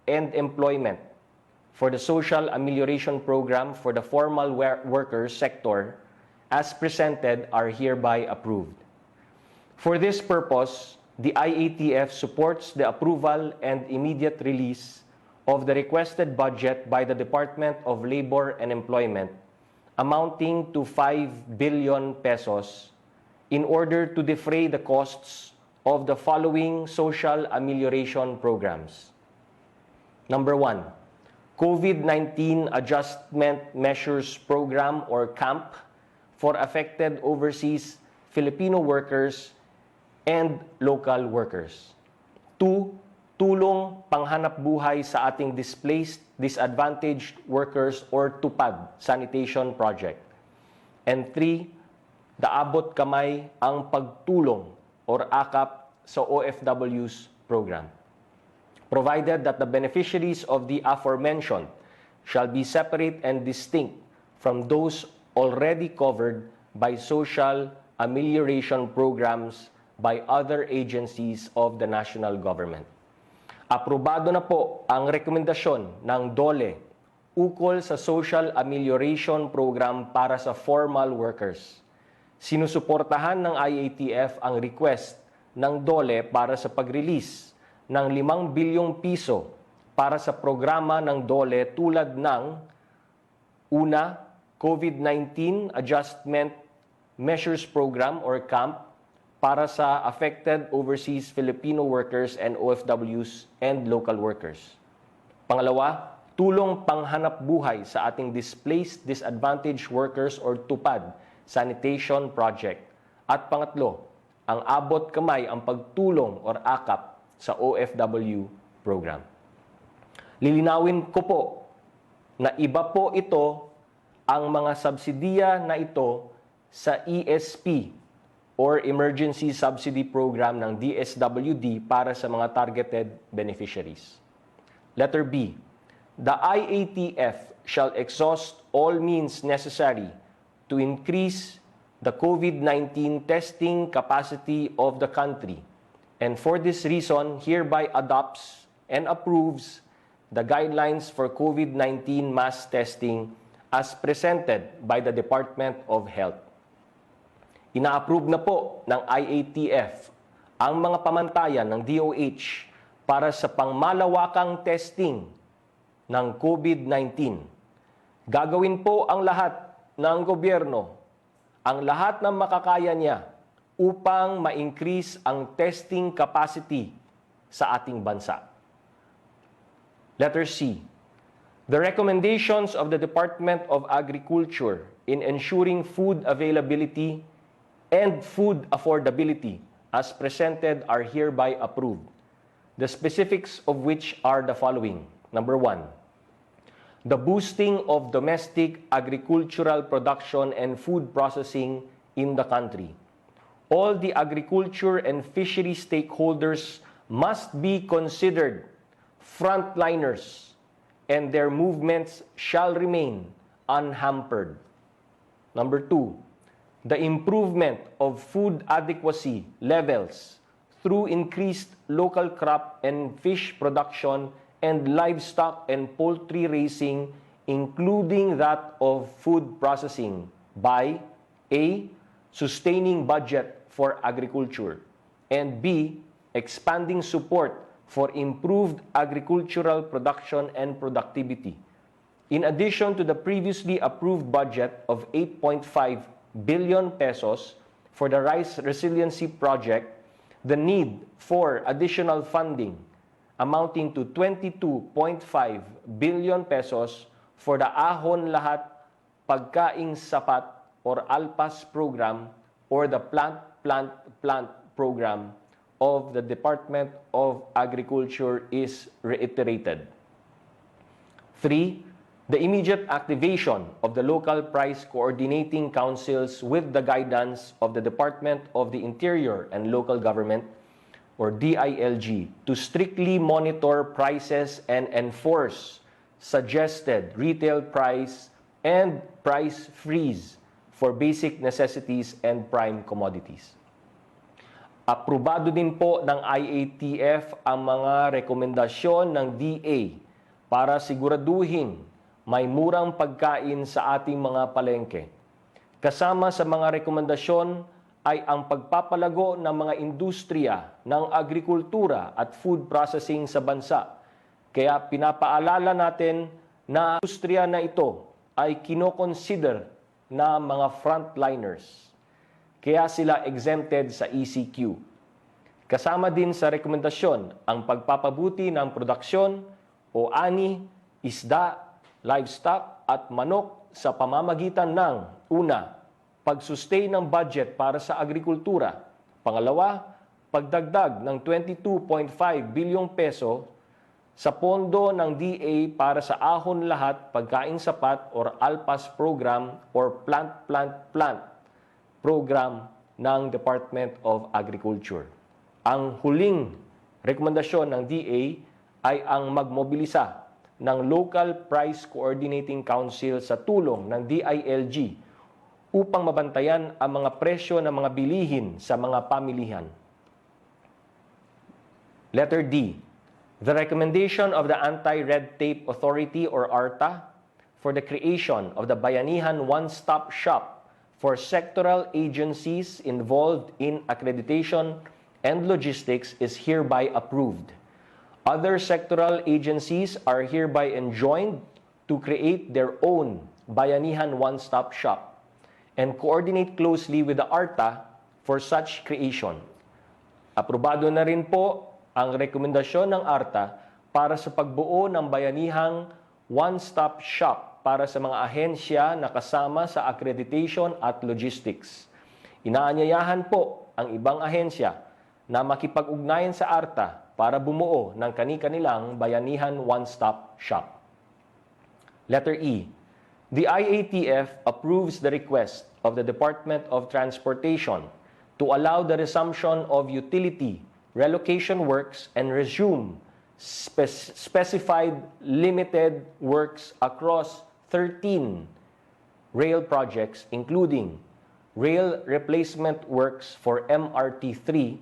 and employment for the Social Amelioration Program for the formal workers sector as presented are hereby approved. For this purpose, the IATF supports the approval and immediate release of the requested budget by the Department of Labor and Employment amounting to 5 billion pesos in order to defray the costs of the following social amelioration programs. Number 1, COVID-19 Adjustment Measures Program or CAMP for affected overseas Filipino workers and local workers. 2, tulong panghanap buhay sa ating displaced, disadvantaged workers or TUPAD sanitation project. And 3, daabot kamay ang pagtulong or AKAP sa OFWs program. Provided that the beneficiaries of the aforementioned shall be separate and distinct from those already covered by social amelioration programs by other agencies of the national government. Aprobado na po ang rekomendasyon ng DOLE ukol sa Social Amelioration Program para sa formal workers. Sinusuportahan ng IATF ang request ng DOLE para sa pag-release ng 5 bilyong piso para sa programa ng DOLE tulad ng una, COVID-19 Adjustment Measures Program or CAMP para sa affected overseas Filipino workers and OFWs and local workers. Pangalawa, tulong panghanap buhay sa ating displaced, disadvantaged workers or TUPAD sanitation project. At pangatlo, ang abot kamay ang pagtulong or AKAP sa OFW program. Lilinawin ko po na iba po ito ang mga subsidiya na ito sa ESP or Emergency Subsidy Program ng DSWD para sa mga targeted beneficiaries. Letter B, the IATF shall exhaust all means necessary to increase the COVID-19 testing capacity of the country, and for this reason hereby adopts and approves the guidelines for COVID-19 mass testing as presented by the Department of Health. Ina-approve na po ng IATF ang mga pamantayan ng DOH para sa pangmalawakang testing ng COVID-19. Gagawin po ang lahat ng gobyerno, ang lahat ng makakaya niya upang ma-increase ang testing capacity sa ating bansa. Letter C, the recommendations of the Department of Agriculture in ensuring food availability and food affordability as presented are hereby approved, the specifics of which are the following. Number 1, the boosting of domestic agricultural production and food processing in the country. All the agriculture and fishery stakeholders must be considered frontliners, and their movements shall remain unhampered. Number 2, the improvement of food adequacy levels through increased local crop and fish production and livestock and poultry raising, including that of food processing by A, sustaining budget for agriculture, and B, expanding support for improved agricultural production and productivity. In addition to the previously approved budget of 8.5 billion pesos for the Rice Resiliency Project, the need for additional funding amounting to 22.5 billion pesos for the Ahon Lahat Pagkaing Sapat or ALPAS program or the Plant program of the Department of Agriculture is reiterated. 3, the immediate activation of the local price coordinating councils with the guidance of the Department of the Interior and Local Government or DILG to strictly monitor prices and enforce suggested retail price and price freeze for basic necessities and prime commodities. Aprobado din po ng IATF ang mga rekomendasyon ng DA para siguraduhin may murang pagkain sa ating mga palengke. Kasama sa mga rekomendasyon ay ang pagpapalago ng mga industriya ng agrikultura at food processing sa bansa. Kaya pinapaalala natin na industriya na ito ay kinoconsider na mga frontliners. Kaya sila exempted sa ECQ. Kasama din sa rekomendasyon ang pagpapabuti ng produksyon o ani, isda, livestock at manok sa pamamagitan ng una, pag-sustain ng budget para sa agrikultura. Pangalawa, pagdagdag ng 22.5 bilyong peso sa pondo ng DA para sa Ahon Lahat Pagkaing Sapat or ALPAS program or Plant program ng Department of Agriculture. Ang huling rekomendasyon ng DA ay ang magmobilisa ng Local Price Coordinating Council sa tulong ng DILG upang mabantayan ang mga presyo ng mga bilihin sa mga pamilihan. Letter D. The recommendation of the Anti-Red Tape Authority or ARTA for the creation of the Bayanihan One-Stop Shop for sectoral agencies involved in accreditation and logistics is hereby approved. Other sectoral agencies are hereby enjoined to create their own Bayanihan One-Stop Shop and coordinate closely with the ARTA for such creation. Aprobado na rin po ang rekomendasyon ng ARTA para sa pagbuo ng Bayanihang One-Stop Shop para sa mga ahensya na kasama sa accreditation at logistics. Inaanyayahan po ang ibang ahensya na makipag-ugnayan sa ARTA para bumuo ng kani-kanilang Bayanihan One-Stop Shop. Letter E. The IATF approves the request of the Department of Transportation to allow the resumption of utility relocation works and resume specified limited works across 13 rail projects, including rail replacement works for MRT-3,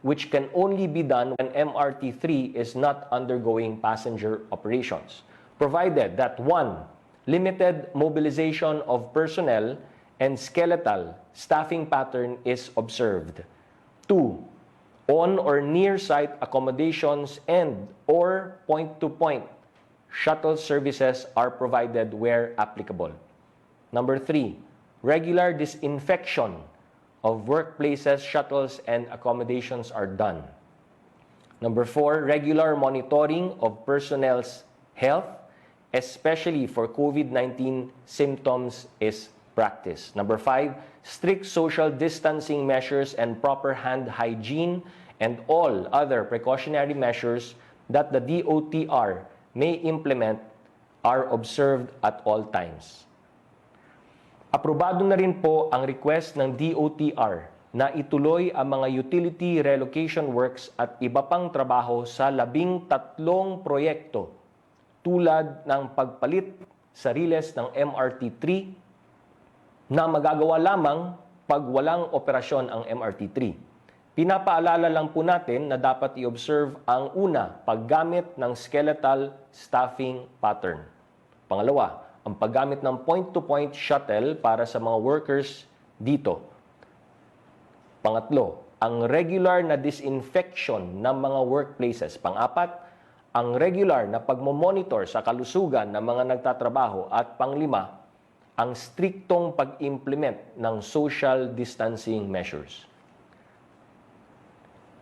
which can only be done when MRT-3 is not undergoing passenger operations, provided that 1. Limited mobilization of personnel and skeletal staffing pattern is observed. 2. On or near site accommodations and or point-to-point shuttle services are provided where applicable. Number 3, regular disinfection of workplaces, shuttles, and accommodations are done. Number 4, regular monitoring of personnel's health, especially for COVID-19 symptoms, is practiced. Number 5, strict social distancing measures and proper hand hygiene and all other precautionary measures that the DOTR may implement are observed at all times. Aprobado na rin po ang request ng DOTR na ituloy ang mga utility relocation works at iba pang trabaho sa 13 proyekto tulad ng pagpalit sa riles ng MRT-3 na magagawa lamang pag walang operasyon ang MRT-3. Pinapaalala lang po natin na dapat i-observe ang una, paggamit ng skeletal staffing pattern. Pangalawa, ang paggamit ng point-to-point shuttle para sa mga workers dito. Pangatlo, ang regular na disinfection ng mga workplaces. Pang-apat, ang regular na pagmomonitor sa kalusugan ng mga nagtatrabaho. At panglima, ang striktong pag-implement ng social distancing measures.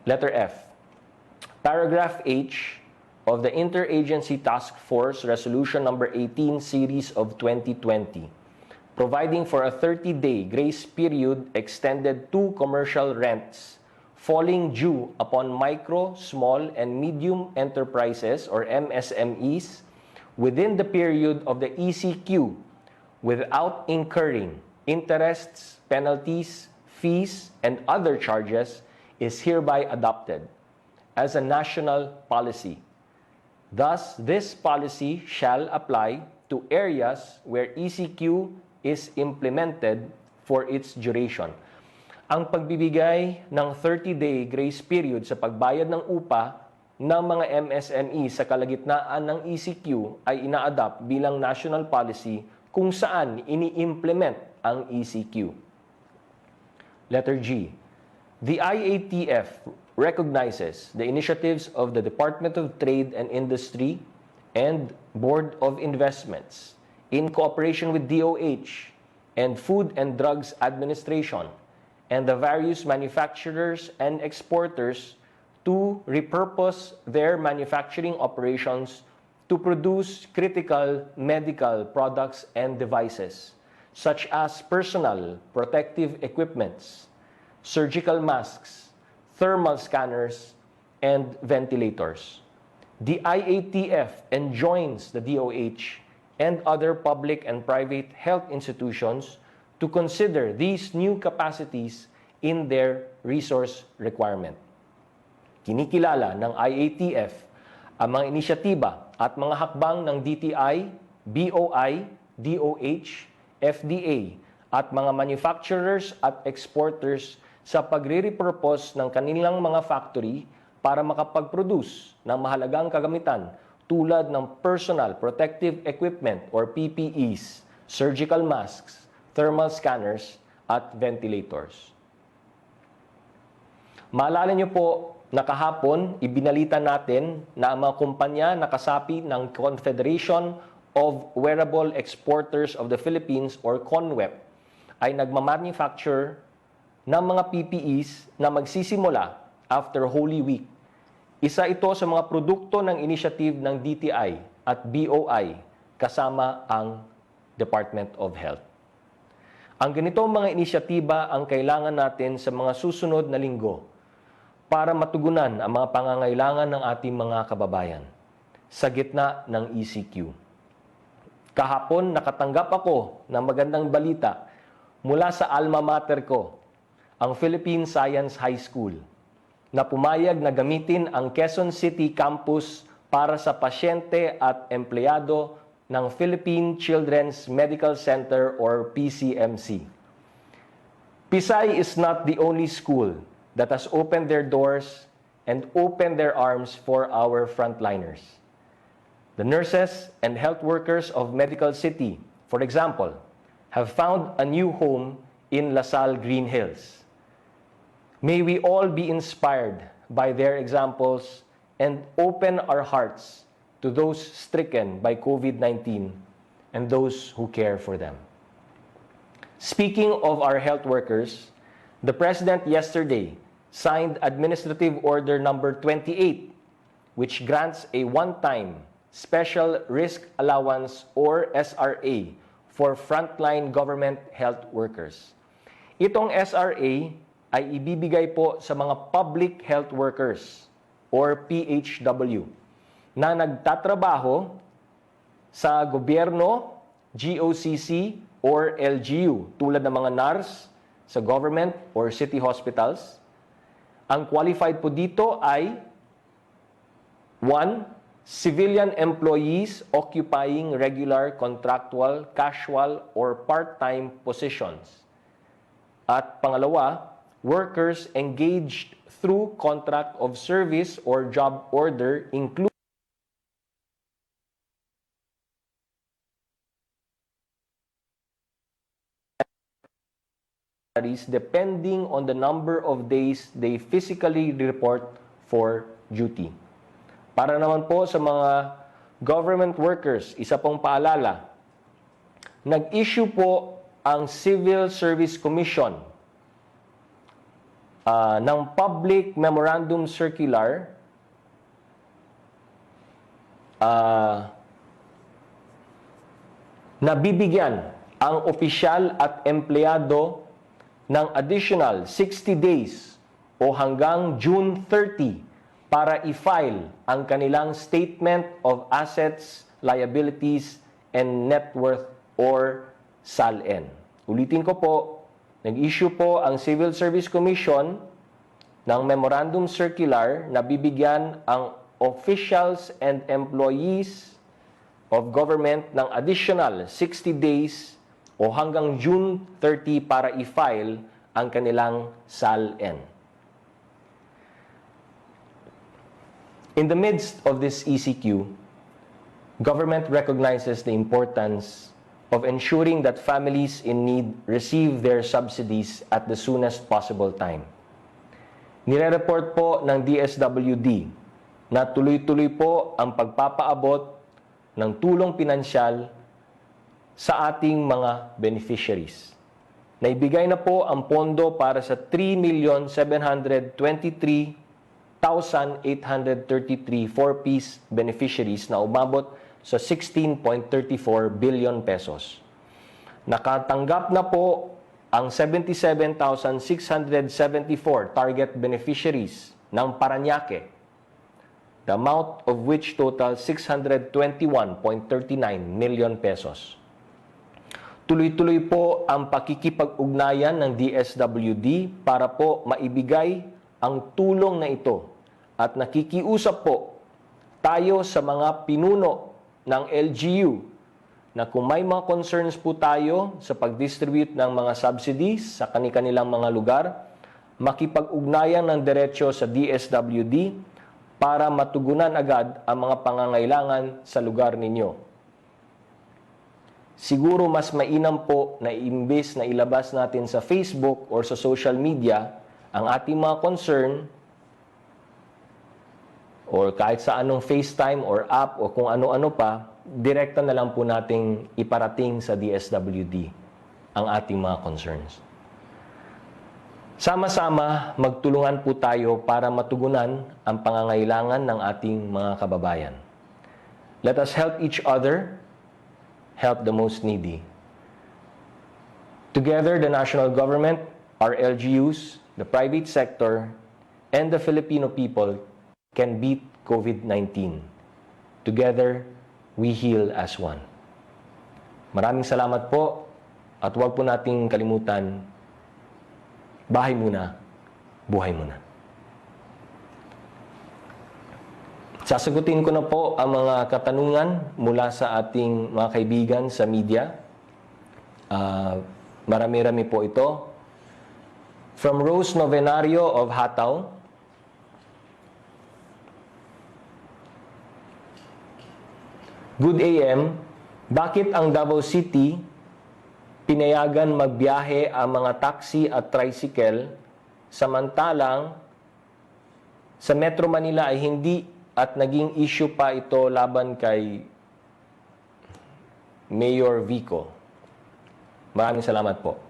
Letter F. Paragraph H of the Interagency Task Force Resolution Number 18 Series of 2020, providing for a 30-day grace period extended to commercial rents falling due upon micro, small, and medium enterprises or MSMEs within the period of the ECQ without incurring interests, penalties, fees, and other charges is hereby adopted as a national policy. Thus, this policy shall apply to areas where ECQ is implemented for its duration. ang pagbibigay ng 30-day grace period sa pagbayad ng upa ng mga MSME sa kalagitnaan ng ECQ ay ina-adapt bilang national policy kung saan ini-implement ang ECQ. Letter G. The IATF recognizes the initiatives of the Department of Trade and Industry and Board of Investments in cooperation with DOH and Food and Drugs Administration and the various manufacturers and exporters to repurpose their manufacturing operations to produce critical medical products and devices, such as personal protective equipments, surgical masks, thermal scanners, and ventilators. The IATF enjoins the DOH and other public and private health institutions to consider these new capacities in their resource requirement. Kinikilala ng IATF ang mga inisyatiba at mga hakbang ng DTI, BOI, DOH, FDA at mga manufacturers at exporters sa pagre-repurpose ng kanilang mga factory para makapag-produce ng mahalagang kagamitan tulad ng personal protective equipment or PPEs, surgical masks, thermal scanners, at ventilators. Maalala niyo po na kahapon, ibinalita natin na ang mga kumpanya na kasapi ng Confederation of Wearable Exporters of the Philippines or CONWEP ay nagmamanufacture ng mga PPEs na magsisimula after Holy Week. Isa ito sa mga produkto ng initiative ng DTI at BOI kasama ang Department of Health. Ang ganitong mga inisyatiba ang kailangan natin sa mga susunod na linggo para matugunan ang mga pangangailangan ng ating mga kababayan sa gitna ng ECQ. Kahapon, nakatanggap ako ng magandang balita mula sa alma mater ko, ang Philippine Science High School, na pumayag na gamitin ang Quezon City campus para sa pasyente at empleyado ng Philippine Children's Medical Center or PCMC. Pisay is not the only school that has opened their doors and opened their arms for our frontliners. The nurses and health workers of Medical City, for example, have found a new home in LaSalle Green Hills. May we all be inspired by their examples and open our hearts to those stricken by COVID-19 and those who care for them. Speaking of our health workers, the President yesterday signed Administrative Order Number 28, which grants a one-time Special Risk Allowance or SRA for frontline government health workers. Itong SRA ay ibibigay po sa mga public health workers or PHW na nagtatrabaho sa gobyerno, GOCC or LGU tulad ng mga NARS sa government or city hospitals. Ang qualified po dito ay 1. Civilian employees occupying regular, contractual, casual, or part-time positions. At pangalawa, workers engaged through contract of service or job order including depending on the number of days they physically report for duty. Para naman po sa mga government workers, isa pong paalala, nag-issue po ang Civil Service Commission ng Public Memorandum Circular na bibigyan ang opisyal at empleyado ng additional 60 days o hanggang June 30 para i-file ang kanilang Statement of Assets, Liabilities, and Net Worth or SALN. Ulitin ko po, nag-issue po ang Civil Service Commission ng Memorandum Circular na bibigyan ang officials and employees of government ng additional 60 days o hanggang June 30 para i-file ang kanilang SALN. In the midst of this ECQ, government recognizes the importance of ensuring that families in need receive their subsidies at the soonest possible time. Nire-report po ng DSWD na tuloy-tuloy po ang pagpapaabot ng tulong pinansyal sa ating mga beneficiaries. Naibigay na po ang pondo para sa 3,723,833 4-piece beneficiaries na umabot sa 16.34 billion pesos. Nakatanggap na po ang 77,674 target beneficiaries ng Parañaque, the amount of which total 621.39 million pesos. Tuloy-tuloy po ang pakikipag-ugnayan ng DSWD para po maibigay ang tulong na ito at nakikiusap po tayo sa mga pinuno ng LGU na kung may mga concerns po tayo sa pag-distribute ng mga subsidies sa kanilang mga lugar, makipag-ugnayan ng diretsyo sa DSWD para matugunan agad ang mga pangangailangan sa lugar ninyo. Siguro mas mainam po na imbes na ilabas natin sa Facebook or sa social media ang ating mga concern or kahit sa anong FaceTime or app o kung ano-ano pa, direkta na lang po nating iparating sa DSWD ang ating mga concerns. Sama-sama, magtulungan po tayo para matugunan ang pangangailangan ng ating mga kababayan. Let us help each other, help the most needy. Together, the national government, our LGUs, the private sector, and the Filipino people can beat COVID-19. Together, we heal as one. Maraming salamat po at huwag po nating kalimutan, bahay muna, buhay muna. Sasagutin ko na po ang mga katanungan mula sa ating mga kaibigan sa media. Marami-rami po ito. From Rose Novenario of Hataw, Good AM, bakit ang Davao City pinayagan magbiyahe ang mga taxi at tricycle samantalang sa Metro Manila ay hindi at naging issue pa ito laban kay Mayor Vico? Maraming salamat po.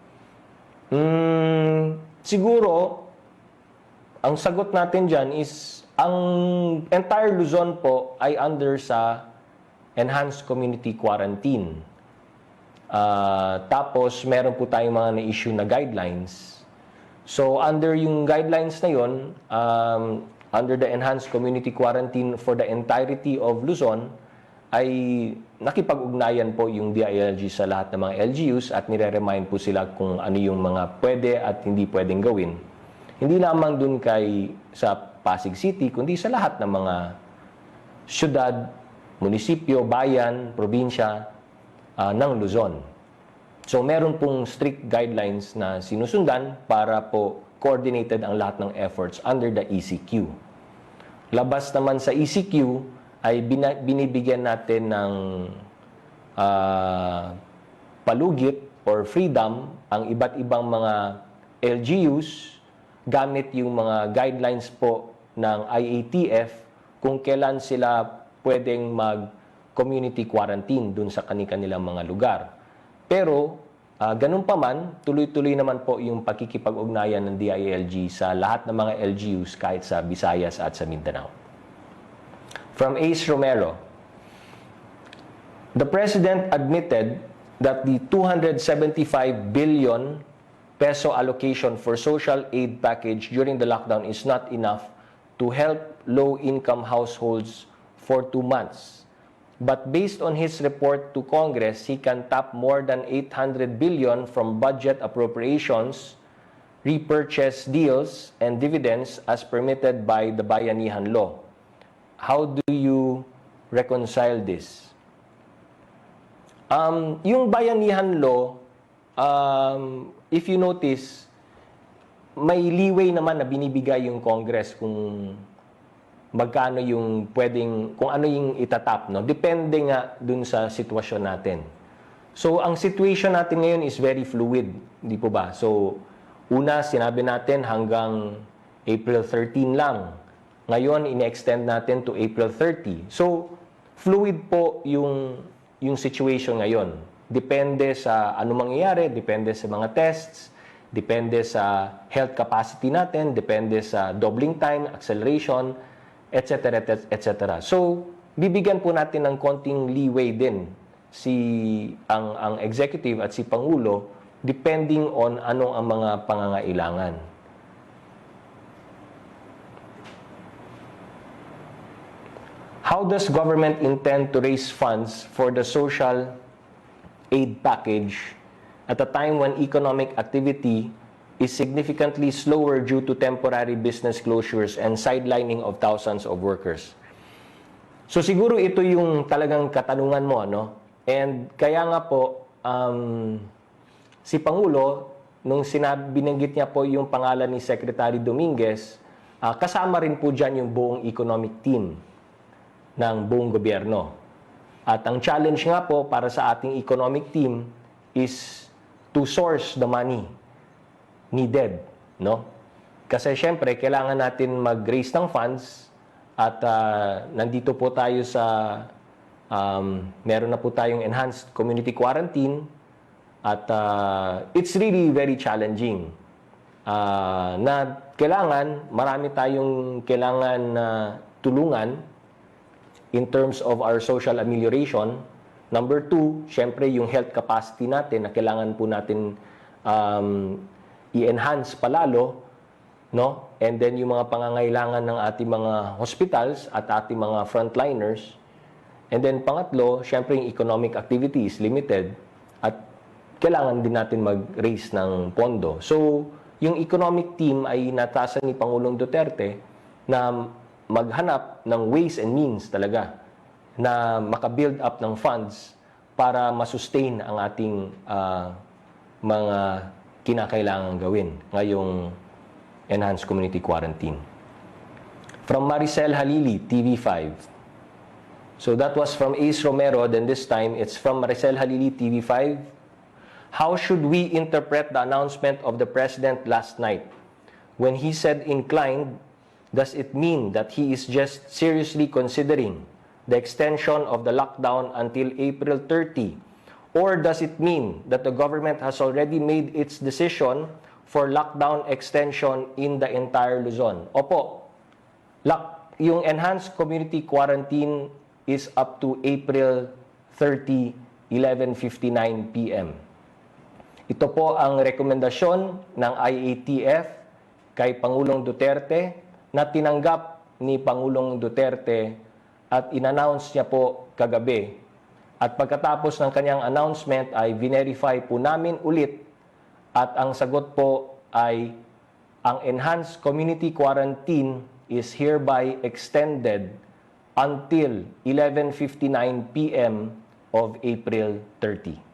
Siguro, ang sagot natin dyan is ang entire Luzon po ay under sa Enhanced Community Quarantine. Tapos, meron po tayong mga na-issue na guidelines. So, under yung guidelines na yun, under the Enhanced Community Quarantine for the entirety of Luzon, ay nakipag-ugnayan po yung DILG sa lahat ng mga LGUs at nire-remind po sila kung ano yung mga pwede at hindi pwedeng gawin. Hindi lamang dun sa Pasig City, kundi sa lahat ng mga syudad, munisipyo, bayan, probinsya ng Luzon. So meron pong strict guidelines na sinusundan para po coordinated ang lahat ng efforts under the ECQ. Labas naman sa ECQ ay binibigyan natin ng palugit or freedom ang iba't ibang mga LGUs gamit yung mga guidelines po ng IATF kung kailan sila pwedeng mag-community quarantine dun sa kanilang mga lugar. Pero, ganun pa man, tuloy-tuloy naman po yung pakikipag-ugnayan ng DILG sa lahat ng mga LGUs kahit sa Visayas at sa Mindanao. From Ace Romero, the President admitted that the 275 billion peso allocation for social aid package during the lockdown is not enough to help low-income households for 2 months. But based on his report to Congress, he can tap more than 800 billion from budget appropriations, repurchase deals, and dividends as permitted by the Bayanihan Law. How do you reconcile this? Yung Bayanihan Law, if you notice, may leeway naman na binibigay yung Congress kung magkano yung pwedeng, kung ano yung itatap, no? Depende nga dun sa sitwasyon natin. So, ang situation natin ngayon is very fluid, di po ba? So, una, sinabi natin hanggang April 13 lang. Ngayon, ini-extend natin to April 30. So, fluid po yung situation ngayon. Depende sa ano mangyayari, depende sa mga tests, depende sa health capacity natin, depende sa doubling time, acceleration, etc. etc. So, bibigyan po natin ng konting leeway din ang executive at si Pangulo depending on ano ang mga pangangailangan. How does government intend to raise funds for the social aid package at a time when economic activity is significantly slower due to temporary business closures and sidelining of thousands of workers? So siguro ito yung talagang katanungan mo, no? And kaya nga po, si Pangulo, nung binanggit niya po yung pangalan ni Secretary Dominguez, kasama rin po dyan yung buong economic team ng buong gobyerno. At ang challenge nga po para sa ating economic team is to source the money needed, no? Kasi syempre, kailangan natin mag-raise ng funds at nandito po tayo sa meron na po tayong enhanced community quarantine at it's really very challenging na marami tayong kailangan tulungan in terms of our social amelioration. Number two, syempre yung health capacity natin na kailangan po natin i-enhance palalo, no? And then yung mga pangangailangan ng ating mga hospitals at ating mga frontliners. And then pangatlo, syempre yung economic activity is limited at kailangan din natin mag-raise ng pondo. So, yung economic team ay natasan ni Pangulong Duterte na maghanap ng ways and means talaga na makabuild up ng funds para masustain ang ating mga kinakailangan gawin ngayong enhanced community quarantine. From Maricel Halili, TV5. So that was from Ace Romero, then this time it's from Maricel Halili, TV5. How should we interpret the announcement of the President last night? When he said inclined, does it mean that he is just seriously considering the extension of the lockdown until April 30? Or does it mean that the government has already made its decision for lockdown extension in the entire Luzon? Opo, yung enhanced community quarantine is up to April 30, 11:59 p.m. Ito po ang rekomendasyon ng IATF kay Pangulong Duterte na tinanggap ni Pangulong Duterte at in-announce niya po kagabi. At pagkatapos ng kanyang announcement ay verify po namin ulit at ang sagot po ay ang enhanced community quarantine is hereby extended until 11:59 p.m. of April 30.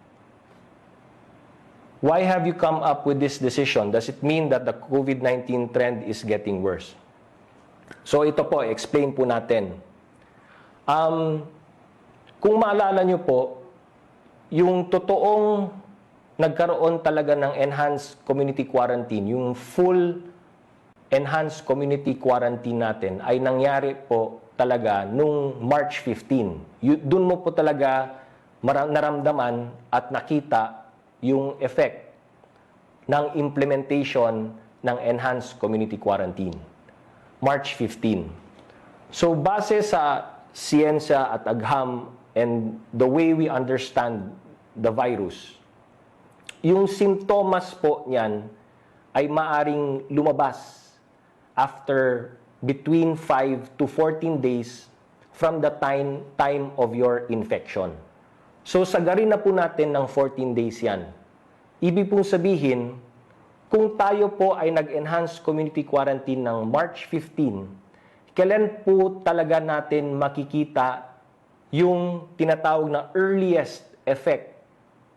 Why have you come up with this decision? Does it mean that the COVID-19 trend is getting worse? So ito po, explain po natin. Kung maalala nyo po, yung totoong nagkaroon talaga ng enhanced community quarantine, yung full enhanced community quarantine natin ay nangyari po talaga nung March 15. Doon mo po talaga naramdaman at nakita yung effect ng implementation ng enhanced community quarantine. March 15. So base sa siyensya at agham and the way we understand the virus, yung simptomas po niyan ay maaring lumabas after between 5 to 14 days from the time of your infection. So sagarin na po natin ng 14 days yan. Ibig pong sabihin, kung tayo po ay nag-enhance community quarantine ng March 15, kailan po talaga natin makikita yung tinatawag na earliest effect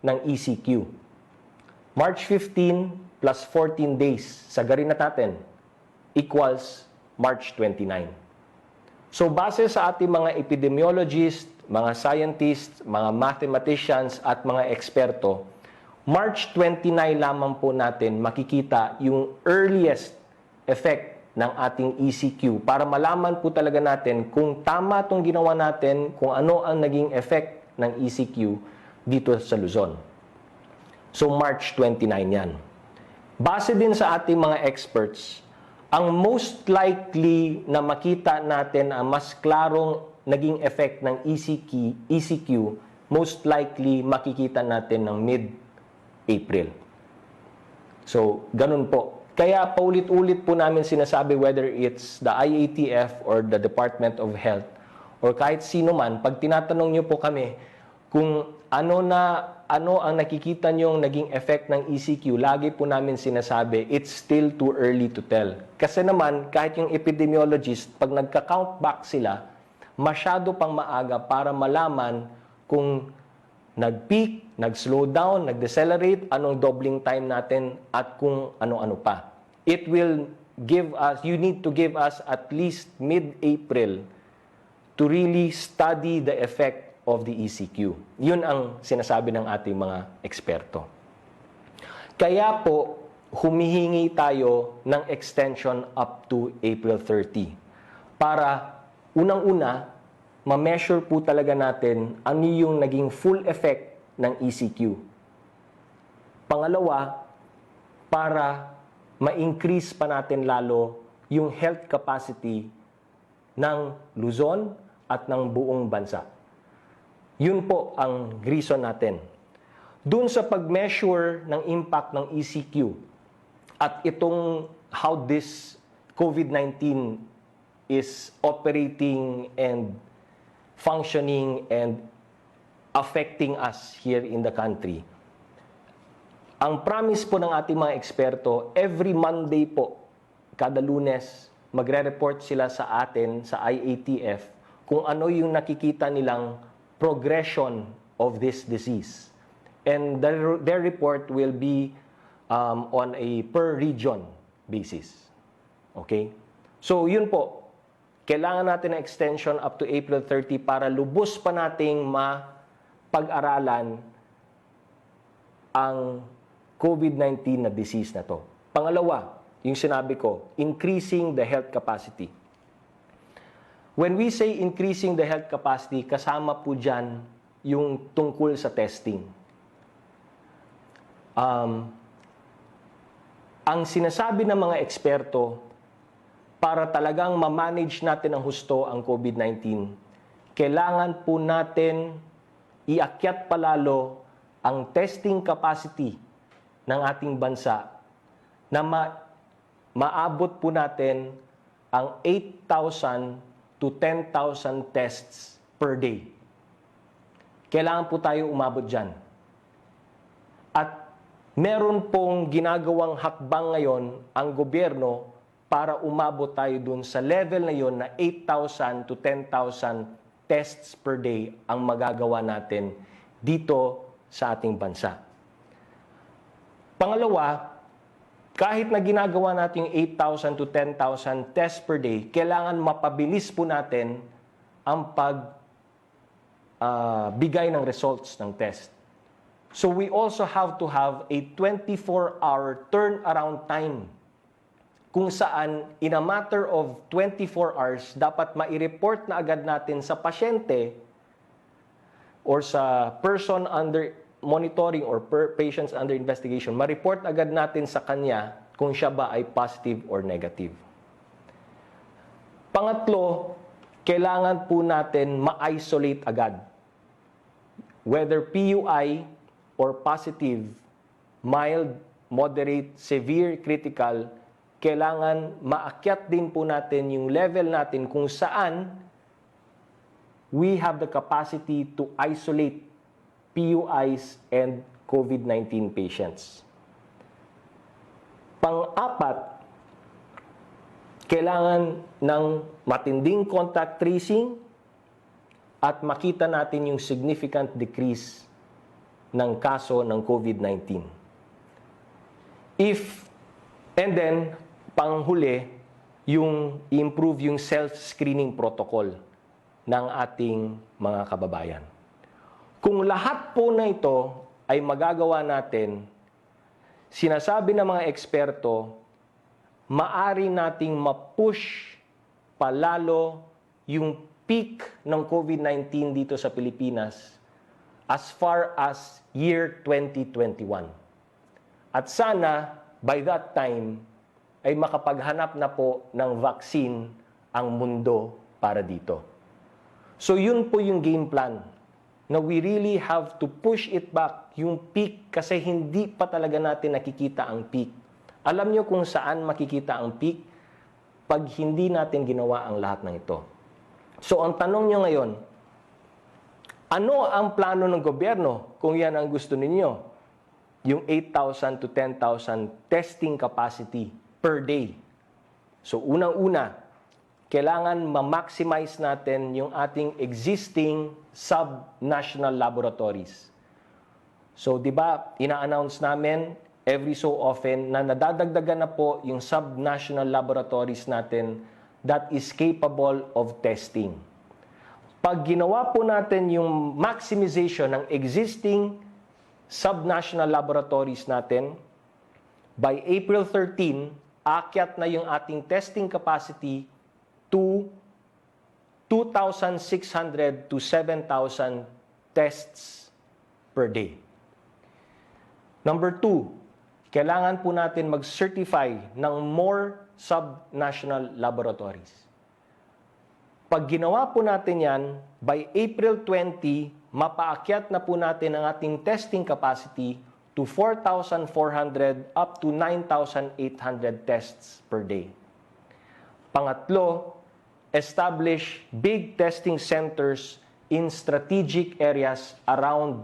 ng ECQ? March 15 plus 14 days sa garinat natin equals March 29. So base sa ating mga epidemiologists, mga scientists, mga mathematicians at mga eksperto, March 29 lamang po natin makikita yung earliest effect ng ating ECQ para malaman po talaga natin kung tama itong ginawa natin, kung ano ang naging effect ng ECQ dito sa Luzon. So March 29 yan. Base din sa ating mga experts, ang most likely na makita natin ang mas klarong naging effect ng ECQ, most likely makikita natin ng mid-April. So, ganun po. Kaya paulit-ulit po namin sinasabi whether it's the IATF or the Department of Health or kahit sino man, pag tinatanong nyo po kami kung ano ang nakikita nyong naging effect ng ECQ, lagi po namin sinasabi, it's still too early to tell. Kasi naman, kahit yung epidemiologist, pag nagka-count back sila, masyado pang maaga para malaman kung nag-peak, nag-slow down, nag-decelerate, anong doubling time natin, at kung ano-ano pa. It will give us, you need to give us at least mid-April to really study the effect of the ECQ. Yun ang sinasabi ng ating mga eksperto. Kaya po, humihingi tayo ng extension up to April 30 para unang-una, ma-measure po talaga natin ano yung naging full effect ng ECQ. Pangalawa, para ma-increase pa natin lalo yung health capacity ng Luzon at ng buong bansa. Yun po ang reason natin. Doon sa pag-measure ng impact ng ECQ at itong how this COVID-19 is operating and functioning and affecting us here in the country. Ang promise po ng ating mga eksperto, every Monday po, kada Lunes, magre-report sila sa atin, sa IATF, kung ano yung nakikita nilang progression of this disease. And their report will be on a per region basis. Okay? So, yun po. Kailangan natin ng extension up to April 30 para lubos pa nating mapag-aralan ang COVID-19 na disease na to. Pangalawa, yung sinabi ko, increasing the health capacity. When we say increasing the health capacity, kasama po dyan yung tungkol sa testing. Ang sinasabi ng mga eksperto, para talagang ma-manage natin ang husto ang COVID-19, kailangan po natin iakyat palalo ang testing capacity ng ating bansa na maabot po natin ang 8,000 to 10,000 tests per day. Kailangan po tayo umabot dyan. At meron pong ginagawang hakbang ngayon ang gobyerno para umabot tayo dun sa level na yon na 8,000 to 10,000 tests per day ang magagawa natin dito sa ating bansa. Pangalawa, kahit na ginagawa natin yung 8,000 to 10,000 tests per day, kailangan mapabilis po natin ang bigay ng results ng test. So we also have to have a 24-hour turnaround time kung saan in a matter of 24 hours, dapat mai-report na agad natin sa pasyente or sa person under monitoring or patients under investigation, ma-report agad natin sa kanya kung siya ba ay positive or negative. Pangatlo, kailangan po natin ma-isolate agad. Whether PUI or positive, mild, moderate, severe, critical, kailangan maakyat din po natin yung level natin kung saan we have the capacity to isolate PUIs and COVID-19 patients. Pang-apat, kailangan ng matinding contact tracing at makita natin yung significant decrease ng kaso ng COVID-19. And then, panghuli, yung improve yung self-screening protocol ng ating mga kababayan. Kung lahat po na ito ay magagawa natin, sinasabi ng mga eksperto, maari nating ma-push palalo yung peak ng COVID-19 dito sa Pilipinas as far as year 2021. At sana, by that time, ay makapaghanap na po ng vaccine ang mundo para dito. So yun po yung game plan, na we really have to push it back, yung peak, kasi hindi pa talaga natin nakikita ang peak. Alam nyo kung saan makikita ang peak? Pag hindi natin ginawa ang lahat ng ito. So ang tanong nyo ngayon, ano ang plano ng gobyerno kung yan ang gusto ninyo? Yung 8,000 to 10,000 testing capacity per day. So unang-una, kailangan ma-maximize natin yung ating existing sub-national laboratories. So, di ba, ina-announce namin every so often na nadadagdagan na po yung sub-national laboratories natin that is capable of testing. Pag ginawa po natin yung maximization ng existing sub-national laboratories natin, by April 13, aakyat na yung ating testing capacity to 2,600 to 7,000 tests per day. Number 2, kailangan po natin mag-certify ng more sub-national laboratories. Pag ginawa po natin yan, by April 20, mapaakyat na po natin ang ating testing capacity to 4,400 up to 9,800 tests per day. Pangatlo, establish big testing centers in strategic areas around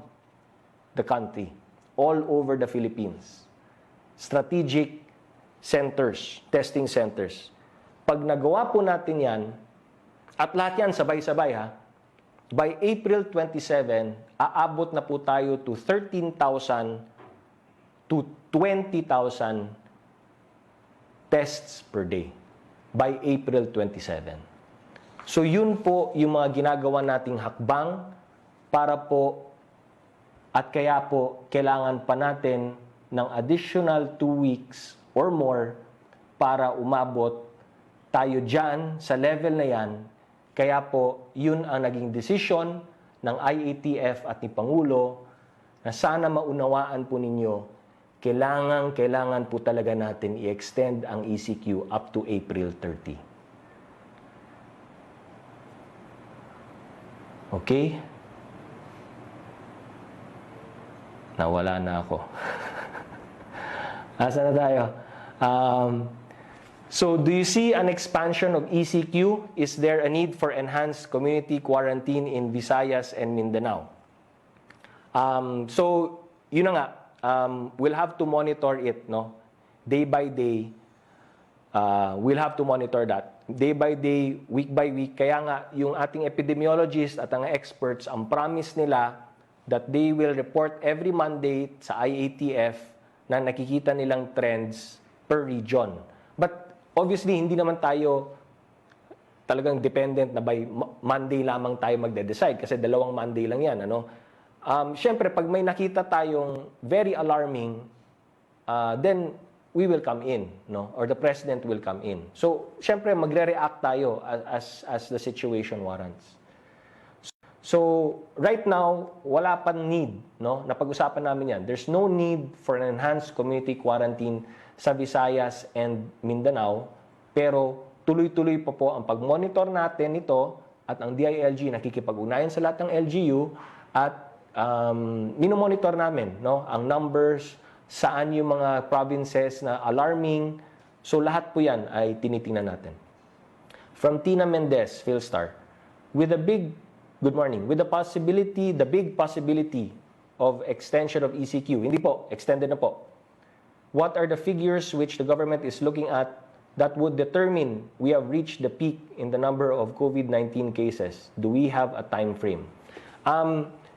the country, all over the Philippines. Strategic centers, testing centers. Pag nagawa po natin yan, at lahat yan sabay-sabay ha, by April 27, aabot na po tayo to 13,000 to 20,000 tests per day by April 27. So yun po yung mga ginagawa nating hakbang para po at kaya po kailangan pa natin ng additional 2 weeks or more para umabot tayo dyan sa level na yan. Kaya po, yun ang naging desisyon ng IATF at ni Pangulo na sana maunawaan po ninyo, kailangan po talaga natin i-extend ang ECQ up to April 30. Okay? Nawala na ako. Asa na tayo? So, do you see an expansion of ECQ? Is there a need for enhanced community quarantine in Visayas and Mindanao? So, yun na nga. We'll have to monitor it, no? Day by day. We'll have to monitor that. Day by day, week by week. Kaya nga, yung ating epidemiologists at ang experts, ang promise nila that they will report every Monday sa IATF na nakikita nilang trends per region. But obviously, hindi naman tayo talagang dependent na by Monday lamang tayo magde-decide kasi 2 Monday lang yan. Ano? Siyempre, pag may nakita tayong very alarming, then we will come in, no? Or the President will come in. So, siyempre, magre-react tayo as the situation warrants. So, right now, wala pa need, no? Napag-usapan namin yan. There's no need for an enhanced community quarantine sa Visayas and Mindanao, pero tuloy-tuloy pa po ang pag-monitor natin ito at ang DILG nakikipag-ugnayan sa lahat ng LGU at minomonitor namin, no? Ang numbers, saan yung mga provinces na alarming. So lahat po yan ay tinitingnan natin. From Tina Mendez, Philstar, good morning, with the big possibility of extension of ECQ, hindi po, extended na po. What are the figures which the government is looking at that would determine we have reached the peak in the number of COVID-19 cases? Do we have a time frame?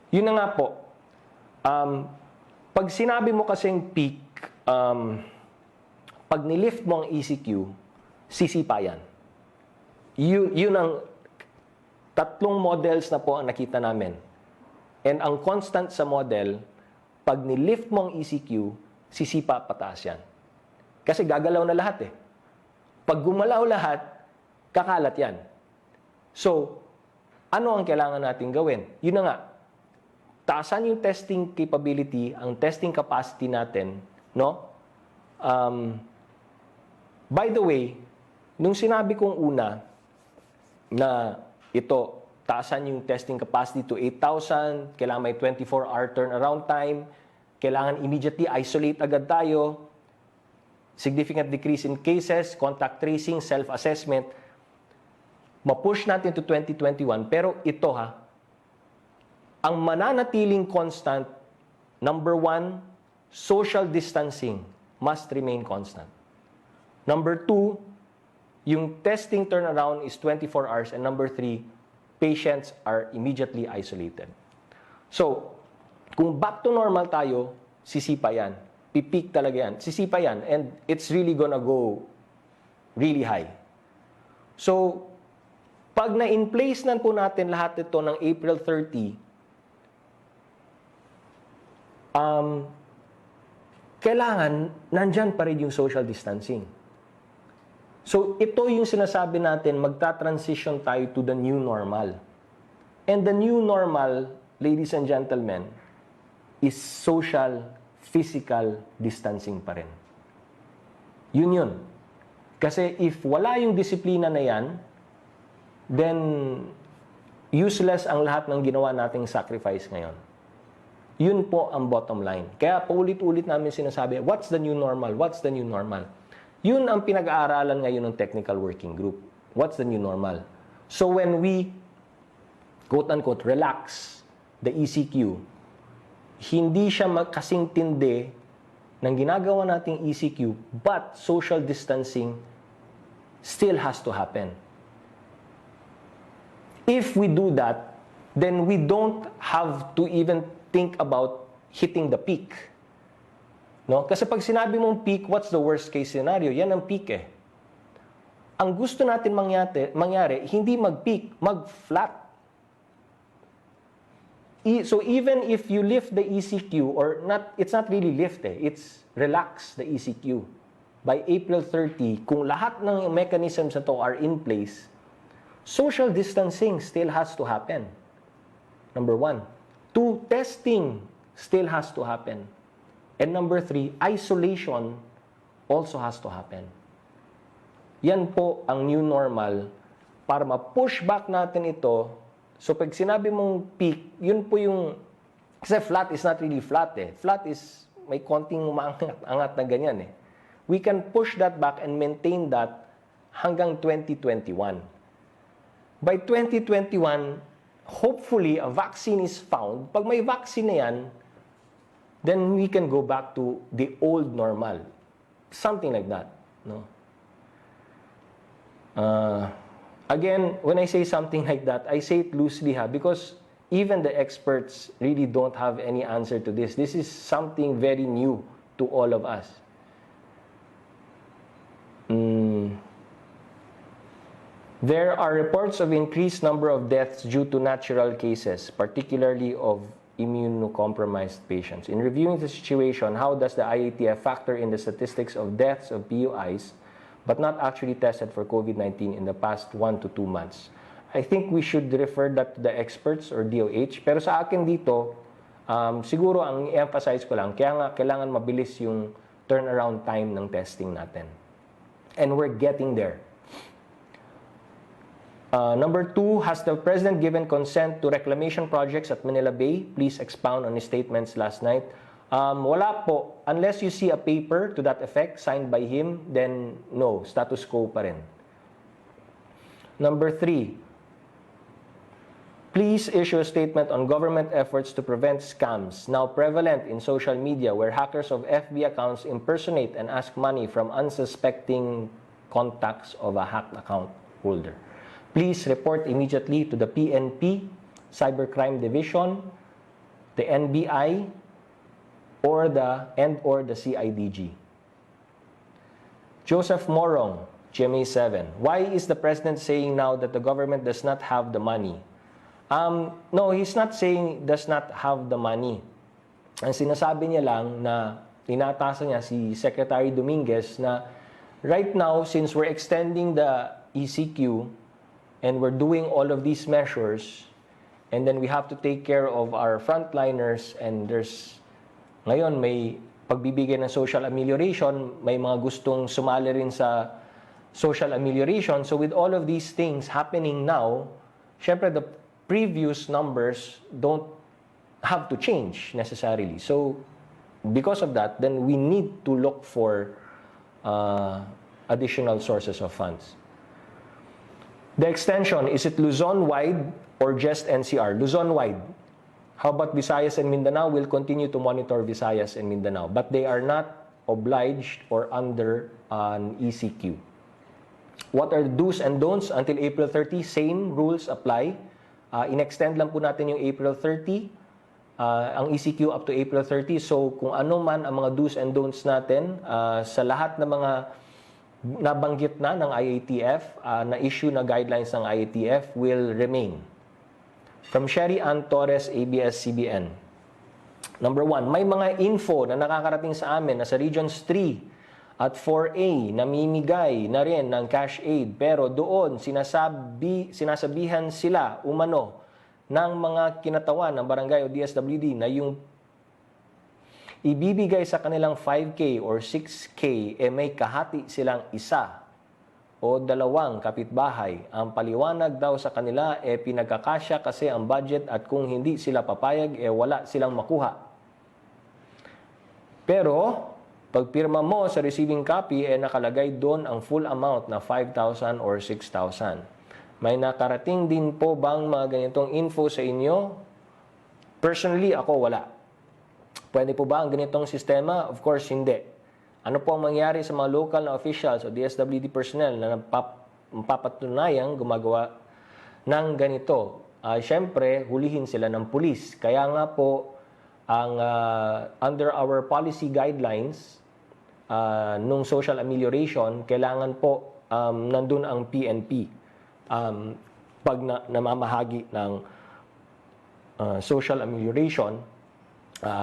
Yun na nga po. Pag sinabi mo kasing peak, pag nilift mo ang ECQ, sisipa yan. Yun ang tatlong models na po ang nakita namin. And ang constant sa model, pag nilift mo ang ECQ, sisipa pataas yan. Kasi gagalaw na lahat eh. Pag gumalaw lahat, kakalat yan. So, ano ang kailangan natin gawin? Yun na nga, taasan yung testing capability, ang testing capacity natin, no? By the way, nung sinabi kong una na ito, taasan yung testing capacity to 8,000, kailangan may 24-hour turnaround time, kailangan immediately isolate agad tayo, significant decrease in cases, contact tracing, self-assessment, ma-push natin to 2021. Pero ito ang mananatiling constant, number 1, social distancing must remain constant. Number 2, yung testing turnaround is 24 hours. And number 3, patients are immediately isolated. So, kung back to normal tayo, sisipa yan. Pipik talaga yan. Sisipa yan. And it's really gonna go really high. So, pag na-in place na po natin lahat ito ng April 30, kailangan nandyan pa rin yung social distancing. So, ito yung sinasabi natin, magta-transition tayo to the new normal. And the new normal, ladies and gentlemen, is social, physical distancing pa rin. Yun. Kasi if wala yung disiplina na yan, then useless ang lahat ng ginawa nating sacrifice ngayon. Yun po ang bottom line. Kaya paulit-ulit namin sinasabi, what's the new normal? What's the new normal? Yun ang pinag-aaralan ngayon ng technical working group. What's the new normal? So when we, quote-unquote, relax the ECQ, hindi siya kasing tindi ng ginagawa nating ECQ, but social distancing still has to happen. If we do that, then we don't have to even think about hitting the peak. No? Kasi pag sinabi mong peak, what's the worst case scenario? Yan ang peak eh. Ang gusto natin mangyari, hindi mag-peak, mag-flat. So even if you lift the ECQ, or not, it's not really lift it's relax the ECQ. By April 30, kung lahat ng mechanisms na to are in place, social distancing still has to happen. Number 1. 2, testing still has to happen. And number 3, isolation also has to happen. Yan po ang new normal para ma-push back natin ito. So pag sinabi mong peak, yun po yung, kasi flat is not really flat eh. Flat is may konting umaangat na ganyan eh. We can push that back and maintain that hanggang 2021. By 2021, hopefully a vaccine is found. Pag may vaccine na yan, then we can go back to the old normal. Something like that. No? Again, when I say something like that, I say it loosely because even the experts really don't have any answer to this. This is something very new to all of us. There are reports of increased number of deaths due to natural cases, particularly of immunocompromised patients. In reviewing the situation, how does the IATF factor in the statistics of deaths of PUIs but not actually tested for COVID-19 in the past 1 to 2 months? I think we should refer that to the experts or DOH. Pero sa akin dito, siguro ang i-emphasize ko lang, kaya nga kailangan mabilis yung turnaround time ng testing natin. And we're getting there. Number 2, has the President given consent to reclamation projects at Manila Bay? Please expound on his statements last night. Wala po. Unless you see a paper to that effect signed by him, then no, status quo pa rin. Number 3, please issue a statement on government efforts to prevent scams now prevalent in social media where hackers of FB accounts impersonate and ask money from unsuspecting contacts of a hacked account holder. Please report immediately to the PNP, Cybercrime Division, the NBI, or the CIDG. Joseph Morong, GMA7. Why is the President saying now that the government does not have the money? No, he's not saying does not have the money. Ang sinasabi niya lang na tinatasan niya si Secretary Dominguez na right now, since we're extending the ECQ and we're doing all of these measures, and then we have to take care of our frontliners, and ngayon may pagbibigay ng social amelioration, may mga gustong sumali rin sa social amelioration. So with all of these things happening now, syempre the previous numbers don't have to change necessarily. So because of that, then we need to look for additional sources of funds. The extension, is it Luzon-wide or just NCR? Luzon-wide. How about Visayas and Mindanao? We'll continue to monitor Visayas and Mindanao, but they are not obliged or under an ECQ. What are the do's and don'ts until April 30? Same rules apply. In-extend lang po natin yung April 30, ang ECQ up to April 30. So kung ano man ang mga do's and don'ts natin, sa lahat ng mga nabanggit na ng IATF, na-issue na guidelines ng IATF will remain. From Sherry Ann Torres, ABS-CBN. Number 1, may mga info na nakakarating sa amin na sa Regions 3 at 4A namimigay na rin ng cash aid, pero doon sinasabihan sila umano ng mga kinatawan ng barangay o DSWD na yung ibibigay sa kanilang 5K or 6K may kahati silang isa o dalawang kapitbahay. Ang paliwanag daw sa kanila pinagkakasya kasi ang budget at kung hindi sila papayag wala silang makuha. Pero pag pirma mo sa receiving copy nakalagay doon ang full amount na 5,000 or 6,000. May nakarating din po bang mga ganitong info sa inyo? Personally, ako wala. Pwede po ba ang ganitong sistema? Of course, hindi. Ano po ang mangyari sa mga local na officials o DSWD personnel na papatunayang gumagawa ng ganito? Siyempre, hulihin sila ng pulis. Kaya nga po, ang under our policy guidelines nung social amelioration, kailangan po nandun ang PNP. Pag namamahagi ng social amelioration,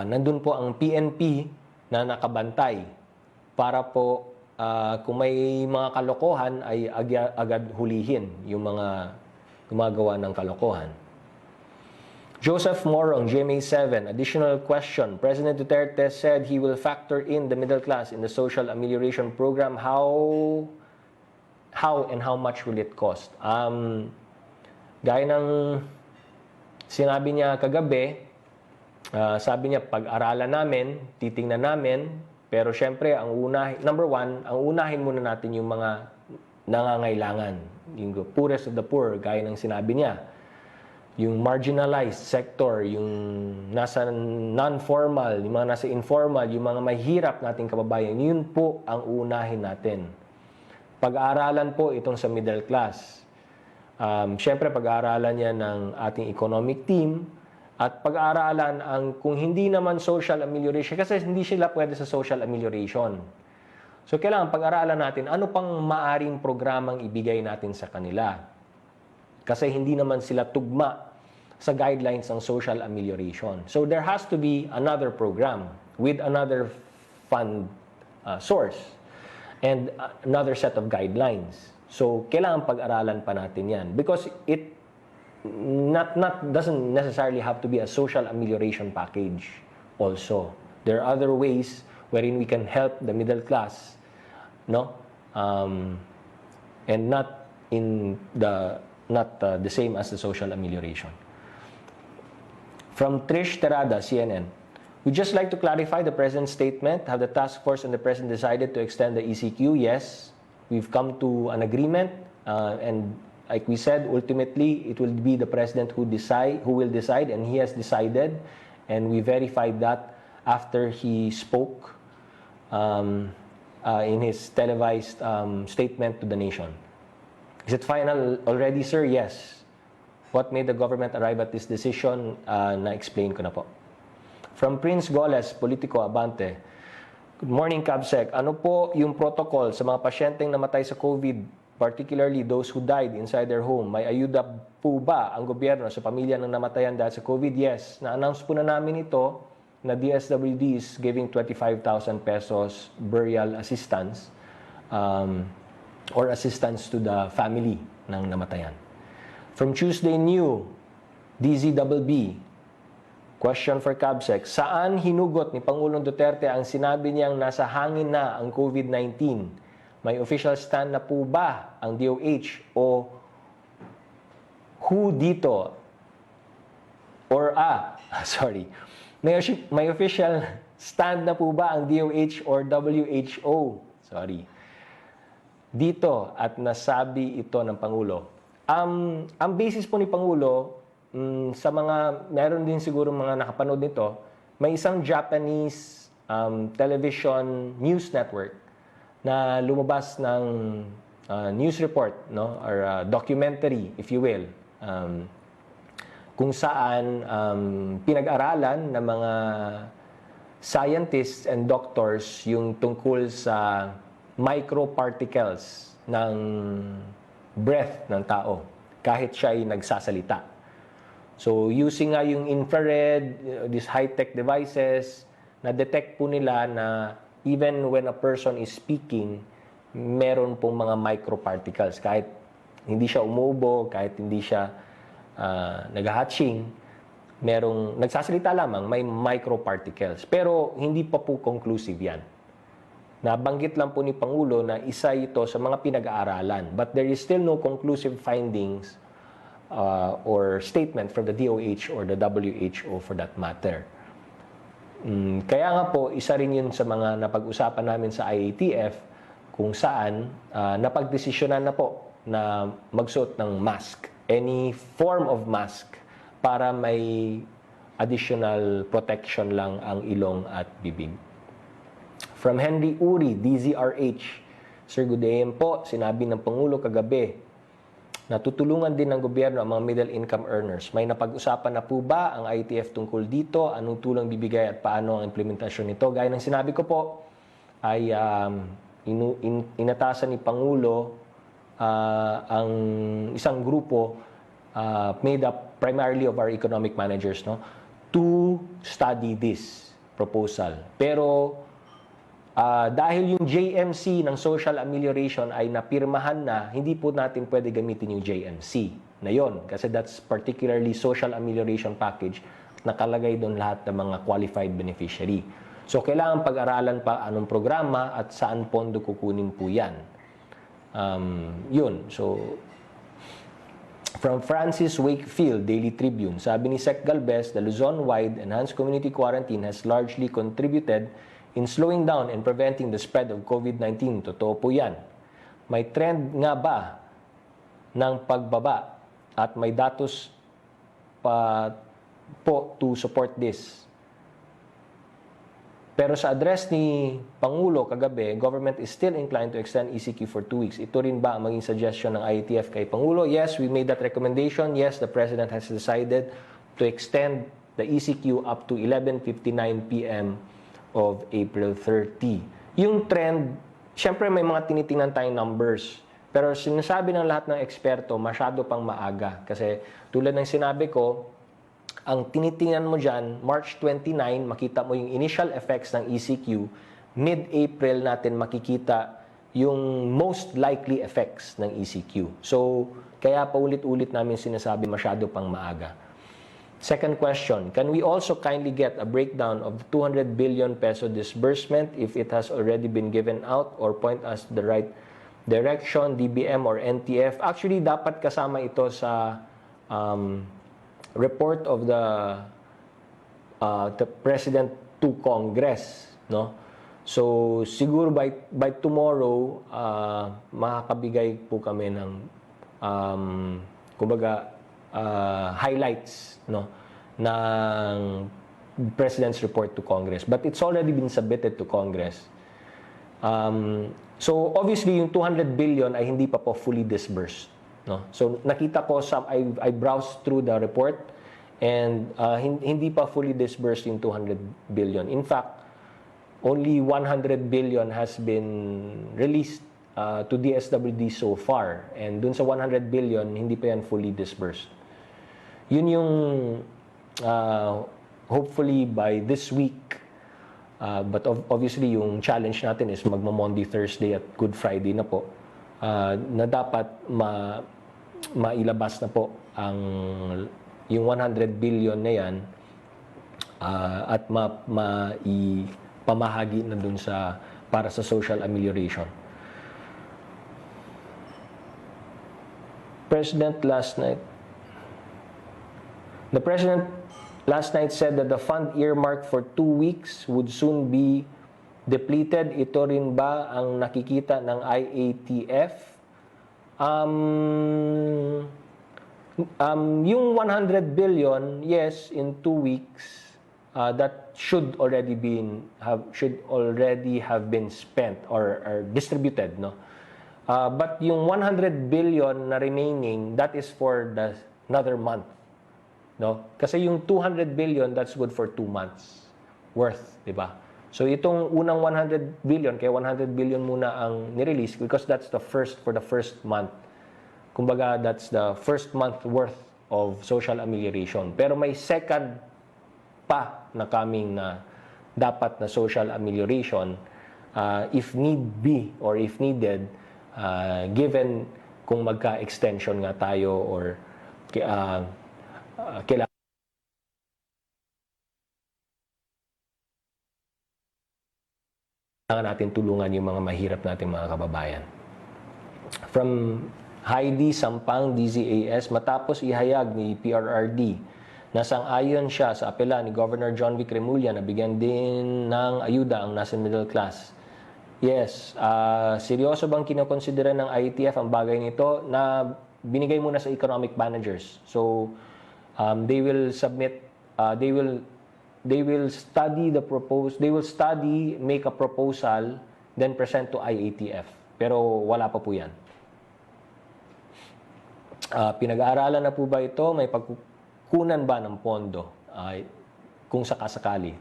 nandun po ang PNP na nakabantay para po kung may mga kalokohan ay agad hulihin yung mga gumagawa ng kalokohan. Joseph Morong, GMA7, additional question. President Duterte said he will factor in the middle class in the social amelioration program. How and how much will it cost? Gaya ng sinabi niya kagabi, sabi niya pag-aralan namin, titingnan namin, pero syempre number 1, ang unahin muna natin yung mga nangangailangan, yung poorest of the poor, gaya ng sinabi niya. Yung marginalized sector, yung nasa non-formal, yung mga nasa informal, yung mga mahirap nating kababayan, yun po ang unahin natin. Pag-aaralan po itong sa middle class. Siyempre, pag-aaralan niya ng ating economic team at pag-aaralan ang kung hindi naman social amelioration, kasi hindi sila pwede sa social amelioration. So, kailangan pag-aaralan natin ano pang maaring programang ibigay natin sa kanila. Kasi hindi naman sila tugma sa guidelines ng social amelioration. So, there has to be another program with another fund source and another set of guidelines. So, kailangan pag-aralan pa natin yan. Because it doesn't necessarily have to be a social amelioration package also. There are other ways wherein we can help the middle class, no? And not the same as the social amelioration. From Trish Terada, CNN. We'd just like to clarify the President's statement. Have the task force and the President decided to extend the ECQ? Yes. We've come to an agreement. And like we said, ultimately, it will be the President who will decide, and he has decided. And we verified that after he spoke in his televised statement to the nation. Is it final already, sir? Yes. What made the government arrive at this decision? Na-explain ko na po. From Prince Goles, Politico Abante. Good morning, Kabsec. Ano po yung protocol sa mga pasyenteng namatay sa COVID, particularly those who died inside their home? May ayuda po ba ang gobyerno sa pamilya ng namatayan dahil sa COVID? Yes. Na-announce po na namin ito na DSWD is giving 25,000 pesos burial assistance or assistance to the family ng namatayan. From Tuesday New, DZBB, question for Kabsec, saan hinugot ni Pangulong Duterte ang sinabi niyang nasa hangin na ang COVID-19? May official stand na po ba ang DOH o who dito? Or sorry. May official stand na po ba ang DOH or WHO? Sorry. Dito at nasabi ito ng Pangulo. Ang basis po ni Pangulo, sa mga, meron din siguro mga nakapanood nito, may isang Japanese television news network na lumabas ng news report, no, or documentary, if you will, kung saan pinag-aralan ng mga scientists and doctors yung tungkol sa microparticles ng breath ng tao kahit siya ay nagsasalita. So, using nga yung infrared, these high-tech devices, na-detect po nila na even when a person is speaking, meron pong mga microparticles. Kahit hindi siya umuubo, kahit hindi siya nag-hatching, merong nagsasalita lamang, may microparticles. Pero hindi pa po conclusive yan. Nabanggit lang po ni Pangulo na isa ito sa mga pinag-aaralan. But there is still no conclusive findings or statement from the DOH or the WHO for that matter. Kaya nga po, isa rin yun sa mga napag-usapan namin sa IATF kung saan napagdesisyonan na po na magsuot ng mask. Any form of mask para may additional protection lang ang ilong at bibig. From Henry Uri, DZRH, Sir, good day po. Sinabi ng Pangulo kagabi, natutulungan din ng gobyerno ang mga middle income earners. May napag-usapan na po ba ang IATF tungkol dito? Anong tulong bibigay at paano ang implementasyon nito? Gaya ng sinabi ko po, ay inatasan ni Pangulo ang isang grupo made up primarily of our economic managers, no, to study this proposal. Pero dahil yung JMC ng social amelioration ay napirmahan na, hindi po natin pwede gamitin yung JMC na yon. Kasi that's particularly social amelioration package. Nakalagay doon lahat ng mga qualified beneficiary. So, kailangan pag-aralan pa anong programa at saan pondo kukunin po yan. Yun. So, from Francis Wakefield, Daily Tribune, sabi ni Sec Galvez, the Luzon-wide enhanced community quarantine has largely contributed in slowing down and preventing the spread of COVID-19. Totoo po yan. May trend nga ba ng pagbaba at may datos pa po to support this? Pero sa address ni Pangulo kagabi, government is still inclined to extend ECQ for 2 weeks. Ito rin ba ang maging suggestion ng IATF kay Pangulo? Yes, we made that recommendation. Yes, the President has decided to extend the ECQ up to 11:59 p.m. of April 30. Yung trend, syempre may mga tinitingnan tayong numbers. Pero sinasabi ng lahat ng eksperto, masyado pang maaga. Kasi tulad ng sinabi ko, ang tinitingnan mo dyan, March 29, makita mo yung initial effects ng ECQ. Mid-April natin makikita yung most likely effects ng ECQ. So, kaya paulit-ulit namin sinasabi masyado pang maaga. Second question, can we also kindly get a breakdown of the 200 billion peso disbursement if it has already been given out or point us the right direction, DBM or NTF? Actually, dapat kasama ito sa report of the President to Congress, no? So, siguro by tomorrow, makakabigay po kami ng kumbaga, highlights, no, ng President's report to Congress. But it's already been submitted to Congress. So obviously yung 200 billion ay hindi pa po fully disbursed, no. So nakita ko I browsed through the report and hindi pa fully disbursed yung 200 billion. In fact, only 100 billion has been released to DSWD so far. And dun sa 100 billion, hindi pa yan fully disbursed. Yun yung hopefully by this week, but obviously yung challenge natin is magma-Monday, Thursday at Good Friday na po, na dapat mailabas na po yung 100 billion na yan at maipamahagi na dun para sa social amelioration. The President last night said that the fund earmarked for 2 weeks would soon be depleted. Ito rin ba ang nakikita ng IATF? Yung 100 billion, yes, in 2 weeks, that should already have been spent or distributed, no? But yung 100 billion na remaining, that is for another month. No? Kasi yung 200 billion, that's good for 2 months worth, di ba? So itong unang 100 billion, kaya 100 billion muna ang nirelease because that's for the first month. Kumbaga, that's the first month worth of social amelioration. Pero may second pa na coming na dapat na social amelioration if need be or if needed, given kung magka-extension nga tayo or kailangan natin tulungan yung mga mahirap nating mga kababayan. From Heidi Sampang, DZAS, matapos ihayag ni PRRD na sang-ayon siya sa apela ni Governor John Vic Remulla na bigyan din ng ayuda ang nasa middle class. Yes, seryoso bang kinokonsidera ng IATF ang bagay nito na binigay muna sa economic managers? So, they will submit, they will study make a proposal, then present to IATF. Pero wala pa po yan. Pinag-aaralan na po ba ito? May pagkukunan ba ng pondo? Kung sakasakali.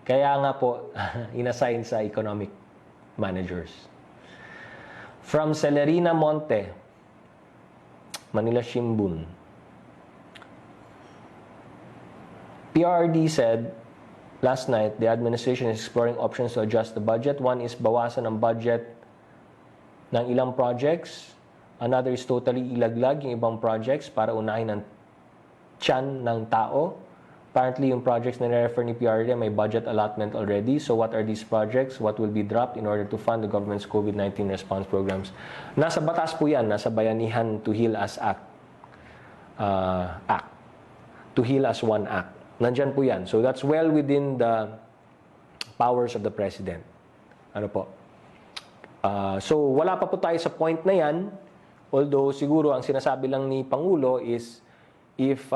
Kaya nga po, inassign sa economic managers. From Celerina Monte, Manila Shimbun. PRD said last night the administration is exploring options to adjust the budget. One is bawasan ang budget ng ilang projects. Another is totally ilaglag yung ibang projects para unahin ang tiyan ng tao. Apparently, yung projects na refer ni PRD may budget allotment already. So what are these projects? What will be dropped in order to fund the government's COVID-19 response programs? Nasa batas po yan. Nasa Bayanihan to Heal As Act. To Heal As One Act. Nandyan po yan. So that's well within the powers of the President. Ano po? So wala pa po tayo sa point na yan. Although siguro ang sinasabi lang ni Pangulo is if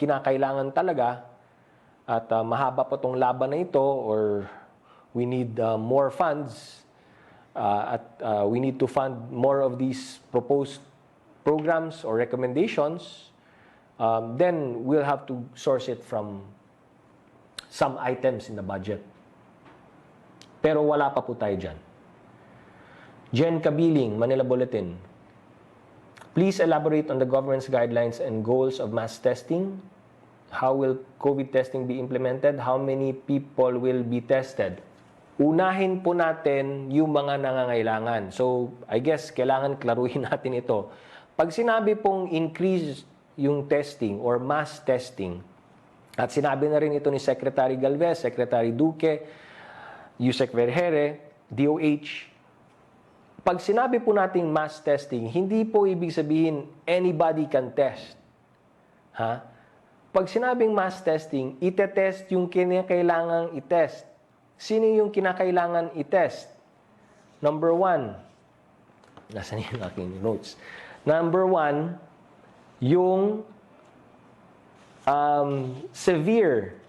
kinakailangan talaga at mahaba pa tong laban na ito or we need more funds at we need to fund more of these proposed programs or recommendations, then we'll have to source it from some items in the budget. Pero wala pa po tayo dyan. Jen Kabiling, Manila Bulletin. Please elaborate on the government's guidelines and goals of mass testing. How will COVID testing be implemented? How many people will be tested? Unahin po natin yung mga nangangailangan. So, I guess, kailangan klaruhin natin ito. Pag sinabi pong increase yung testing or mass testing, at sinabi na rin ito ni Secretary Galvez, Secretary Duque, Yusek Vergere, DOH, pag sinabi po nating mass testing, hindi po ibig sabihin anybody can test. Ha? Pag sinabing mass testing, itetest yung kinakailangang itest. Sino yung kinakailangan itest? Number 1. Nasaan yung aking notes? Number 1, yung severe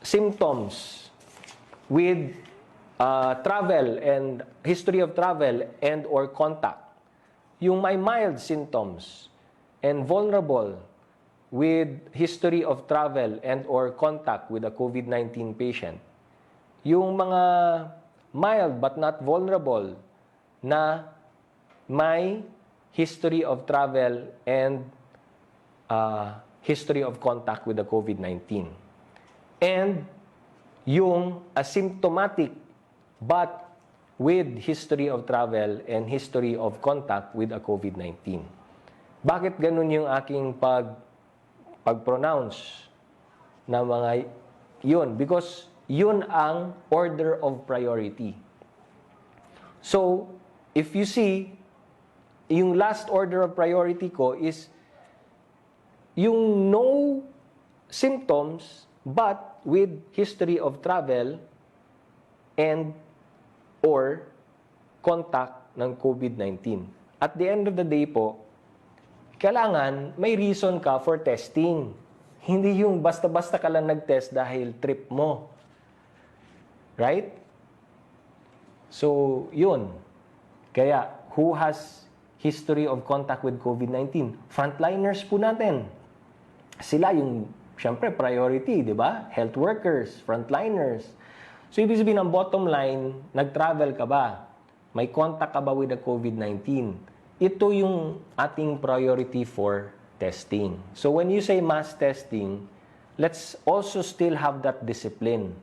symptoms with travel and history of travel and or contact. Yung may mild symptoms and vulnerable with history of travel and or contact with a COVID-19 patient, yung mga mild but not vulnerable na may history of travel and history of contact with the COVID-19. And yung asymptomatic but with history of travel and history of contact with a COVID-19. Bakit ganun yung aking pag-pronounce na mga yun? Because yun ang order of priority. So, if you see, yung last order of priority ko is yung no symptoms but with history of travel and or contact ng COVID-19. At the end of the day po, kailangan may reason ka for testing. Hindi yung basta-basta ka lang nag-test dahil trip mo. Right? So, yun. Kaya, who has history of contact with COVID-19? Frontliners po natin. Sila yung, syempre, priority, di ba? Health workers, frontliners. So, ibig sabihin, ang bottom line, nag-travel ka ba? May contact ka ba with the COVID-19? Ito yung ating priority for testing. So, when you say mass testing, let's also still have that discipline.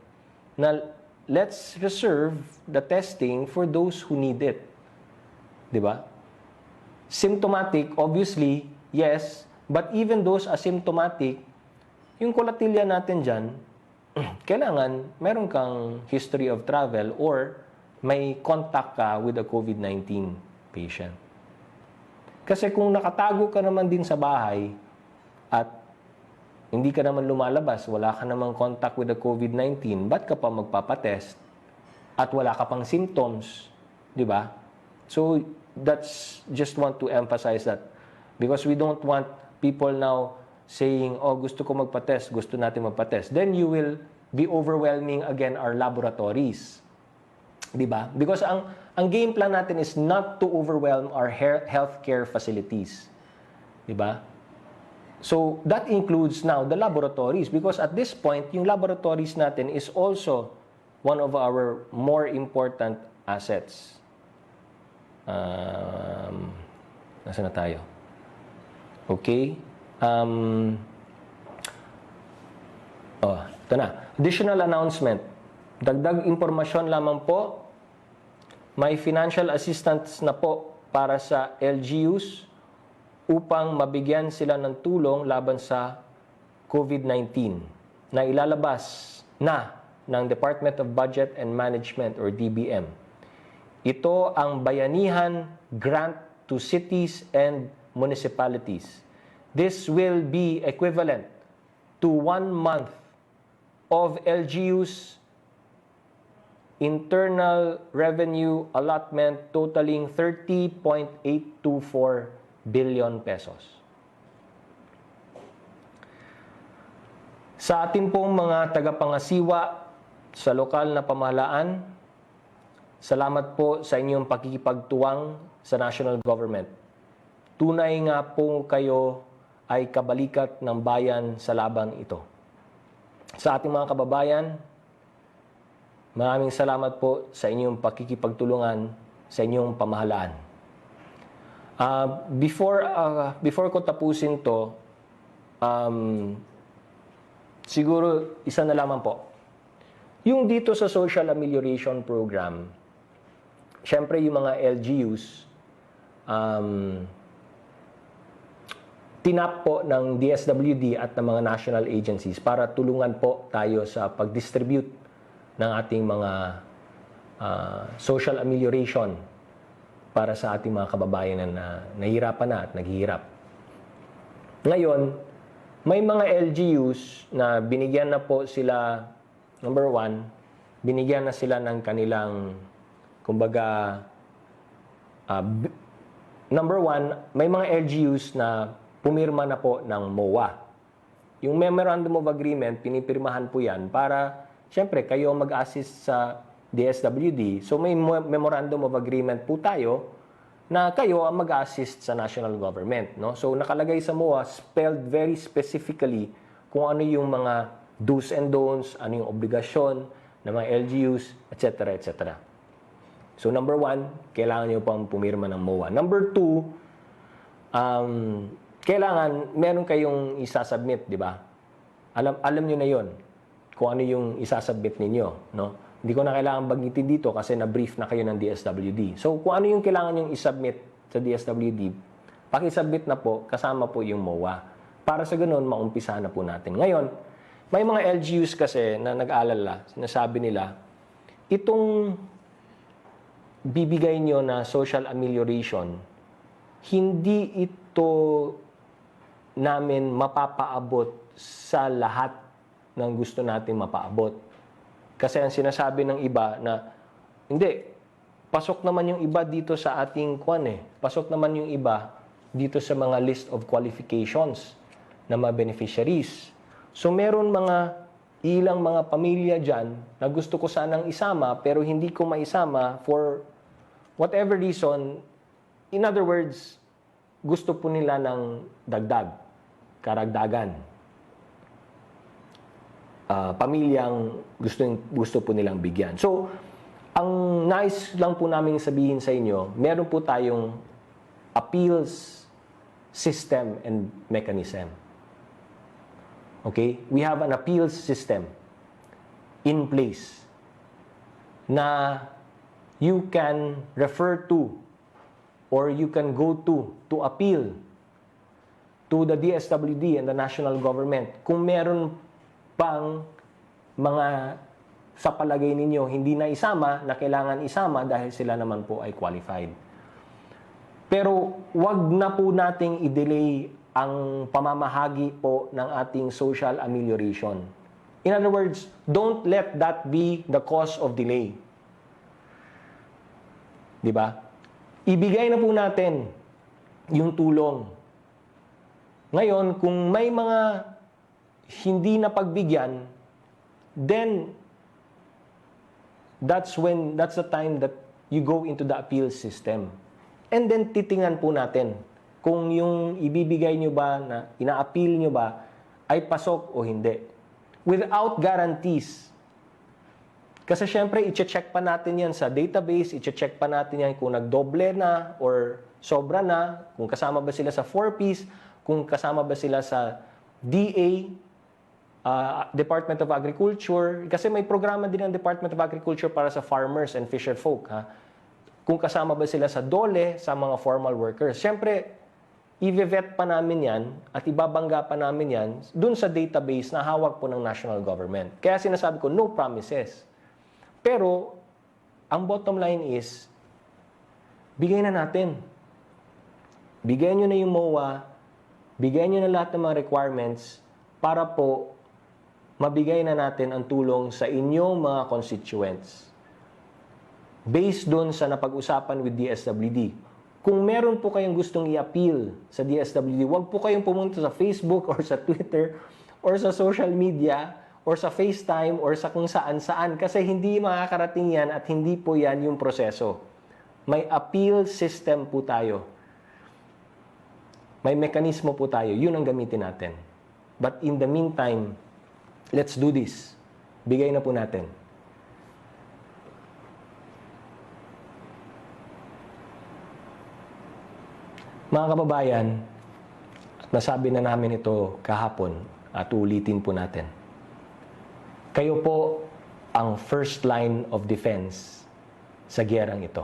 Na let's reserve the testing for those who need it. Di ba? Symptomatic, obviously, yes. But even those asymptomatic, yung kolatilya natin dyan, kailangan meron kang history of travel or may contact ka with a COVID-19 patient. Kasi kung nakatago ka naman din sa bahay at hindi ka naman lumalabas, wala ka namang contact with the COVID-19, ba't ka pa magpapatest at wala ka pang symptoms, di ba? So, that's just want to emphasize that because we don't want people now saying, oh, gusto ko magpa-test, gusto natin magpa-test. Then you will be overwhelming again our laboratories. Di ba? Because ang game plan natin is not to overwhelm our healthcare facilities. Di ba? So, that includes now the laboratories because at this point, yung laboratories natin is also one of our more important assets. Nasaan na tayo? Okay. Ito na. Additional announcement. Dagdag impormasyon lamang po. May financial assistance na po para sa LGUs upang mabigyan sila ng tulong laban sa COVID-19 na ilalabas na ng Department of Budget and Management or DBM. Ito ang Bayanihan Grant to Cities and Municipalities. This will be equivalent to 1 month of LGU's internal revenue allotment totaling 30.824 billion pesos. Sa atin pong mga tagapangasiwa sa lokal na pamahalaan, salamat po sa inyong pakikipagtuwang sa national government. Tunay nga po kayo ay kabalikat ng bayan sa laban ito. Sa ating mga kababayan, maraming salamat po sa inyong pakikipagtulungan sa inyong pamahalaan. Before ko tapusin to, siguro isa na lamang po. Yung dito sa Social Amelioration Program, syempre yung mga LGUs, tinap po ng DSWD at ng mga national agencies para tulungan po tayo sa pag-distribute ng ating mga social amelioration para sa ating mga kababayan na nahihirapan na at naghihirap. Ngayon, may mga LGUs na binigyan na po sila, number 1, binigyan na sila ng kanilang, kumbaga, number 1, may mga LGUs na pumirma na po ng MOA. Yung Memorandum of Agreement, pinipirmahan po yan para, siyempre, kayo mag-assist sa DSWD. So may Memorandum of Agreement po tayo na kayo ang mag-assist sa national government. No? So nakalagay sa MOA, spelled very specifically kung ano yung mga do's and don'ts, ano yung obligasyon ng mga LGUs, etc. etc. So number 1, kailangan nyo pang pumirma ng MOA. Number 2, kailangan meron kayong isasubmit, di ba? Alam nyo na yon kung ano yung isasubmit ninyo, no? Hindi ko na kailangan banggitin dito kasi na-brief na kayo ng DSWD. So kung ano yung kailangan yung isubmit sa DSWD, paki-submit na po, kasama po yung MOA. Para sa ganun, maumpisahan na po natin. Ngayon, may mga LGUs kasi na nag-aalala, sinasabi nila, itong bibigay nyo na social amelioration, hindi ito namin mapapaabot sa lahat ng gusto natin mapaabot. Kasi ang sinasabi ng iba na, hindi, pasok naman yung iba dito sa ating pasok naman yung iba dito sa mga list of qualifications na mga beneficiaries. So meron ilang mga pamilya dyan na gusto ko sanang isama pero hindi ko maisama for whatever reason. In other words, gusto po nila ng dagdag, karagdagan. Pamilyang gusto po nilang bigyan. So, ang nais lang po namin sabihin sa inyo, meron po tayong appeals system and mechanism. Okay? We have an appeals system in place na you can refer to or you can go to appeal to the DSWD and the national government kung meron pang mga sa palagay ninyo hindi na isama na kailangan isama dahil sila naman po ay qualified. Pero wag na po nating i-delay ang pamamahagi po ng ating social amelioration. In other words, don't let that be the cause of delay. Di ba? Ibigay na po natin yung tulong. Ngayon, kung may mga hindi na pagbigyan, then that's the time that you go into the appeal system. And then titingnan po natin kung yung ibibigay nyo ba, na ina-appeal nyo ba, ay pasok o hindi. Without guarantees. Kasi syempre, i-check pa natin yan sa database, i-check pa natin yan kung nagdoble na or sobra na, kung kasama ba sila sa 4Ps, kung kasama ba sila sa DA, Department of Agriculture, kasi may programa din ng Department of Agriculture para sa farmers and fisher folk. Kung kasama ba sila sa DOLE, sa mga formal workers. Siyempre, i-vet pa namin yan at ibabangga pa namin yan dun sa database na hawak po ng national government. Kaya sinasabi ko, no promises. Pero, ang bottom line is, bigay na natin. Bigyan nyo na yung MOA, bigyan nyo na lahat ng mga requirements para po mabigay na natin ang tulong sa inyong mga constituents. Based doon sa napag-usapan with DSWD. Kung meron po kayong gustong i-appeal sa DSWD, huwag po kayong pumunta sa Facebook or sa Twitter or sa social media or sa FaceTime or sa kung saan-saan kasi hindi makakarating yan at hindi po yan yung proseso. May appeal system po tayo. May mekanismo po tayo. Yun ang gamitin natin. But in the meantime, let's do this. Bigay na po natin. Mga kababayan, nasabi na namin ito kahapon at ulitin po natin. Kayo po ang first line of defense sa gyerang ito.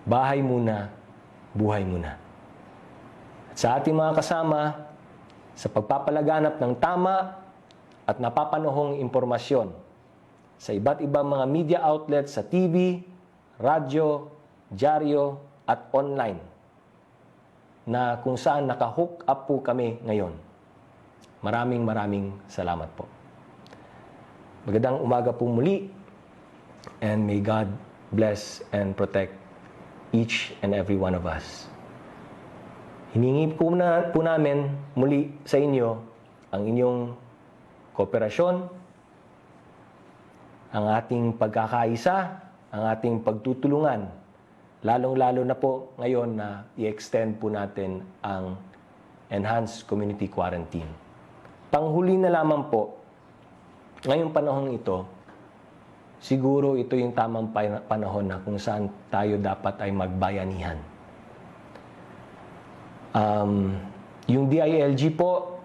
Bahay muna, buhay muna. At sa ating mga kasama, sa pagpapalaganap ng tama at napapanahong impormasyon sa iba't ibang mga media outlets sa TV, radyo, dyaryo at online na kung saan naka-hook up po kami ngayon. Maraming salamat po. Magandang umaga po muli and may God bless and protect each and every one of us. Hiningi po namin muli sa inyo ang inyong kooperasyon, ang ating pagkakaisa, ang ating pagtutulungan, lalong-lalo na po ngayon na i-extend po natin ang Enhanced Community Quarantine. Panghuli na lamang po, ngayong panahong ito, siguro ito yung tamang panahon na kung saan tayo dapat ay magbayanihan. Yung DILG po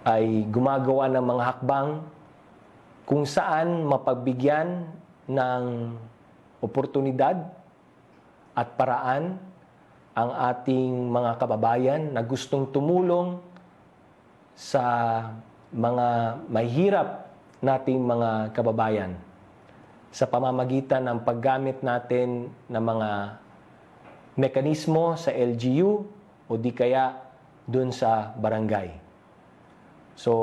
ay gumagawa ng mga hakbang kung saan mapagbigyan ng oportunidad at paraan ang ating mga kababayan na gustong tumulong sa mga mahirap nating mga kababayan sa pamamagitan ng paggamit natin ng mga mekanismo sa LGU o di kaya dun sa barangay. So,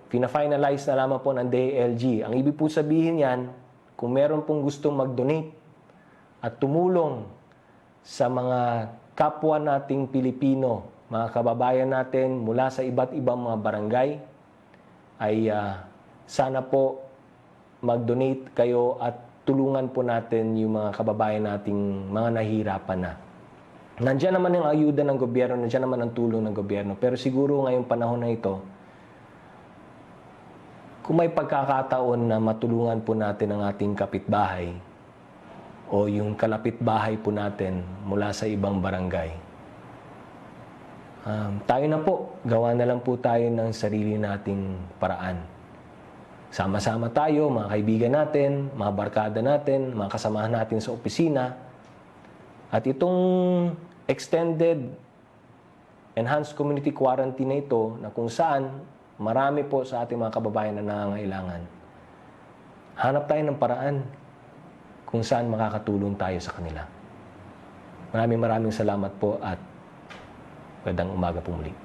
pina-finalize na lamang po ng DILG. Ang ibig po sabihin yan, kung meron pong gustong mag-donate at tumulong sa mga kapwa nating Pilipino, mga kababayan natin mula sa iba't ibang mga barangay, ay sana po mag-donate kayo at tulungan po natin yung mga kababayan nating mga nahihirapan na. Nandiyan naman ang ayuda ng gobyerno, nandiyan naman ang tulong ng gobyerno. Pero siguro ngayong panahon na ito, kung may pagkakataon na matulungan po natin ang ating kapitbahay o yung kalapit-bahay po natin mula sa ibang barangay, tayo na po, gawa na lang po tayo ng sarili nating paraan. Sama-sama tayo, mga kaibigan natin, mga barkada natin, mga kasamahan natin sa opisina. At itong extended enhanced community quarantine na ito, na kung saan marami po sa ating mga kababayan na nangangailangan, hanap tayo ng paraan kung saan makakatulong tayo sa kanila. Maraming salamat po at magandang umaga po muli.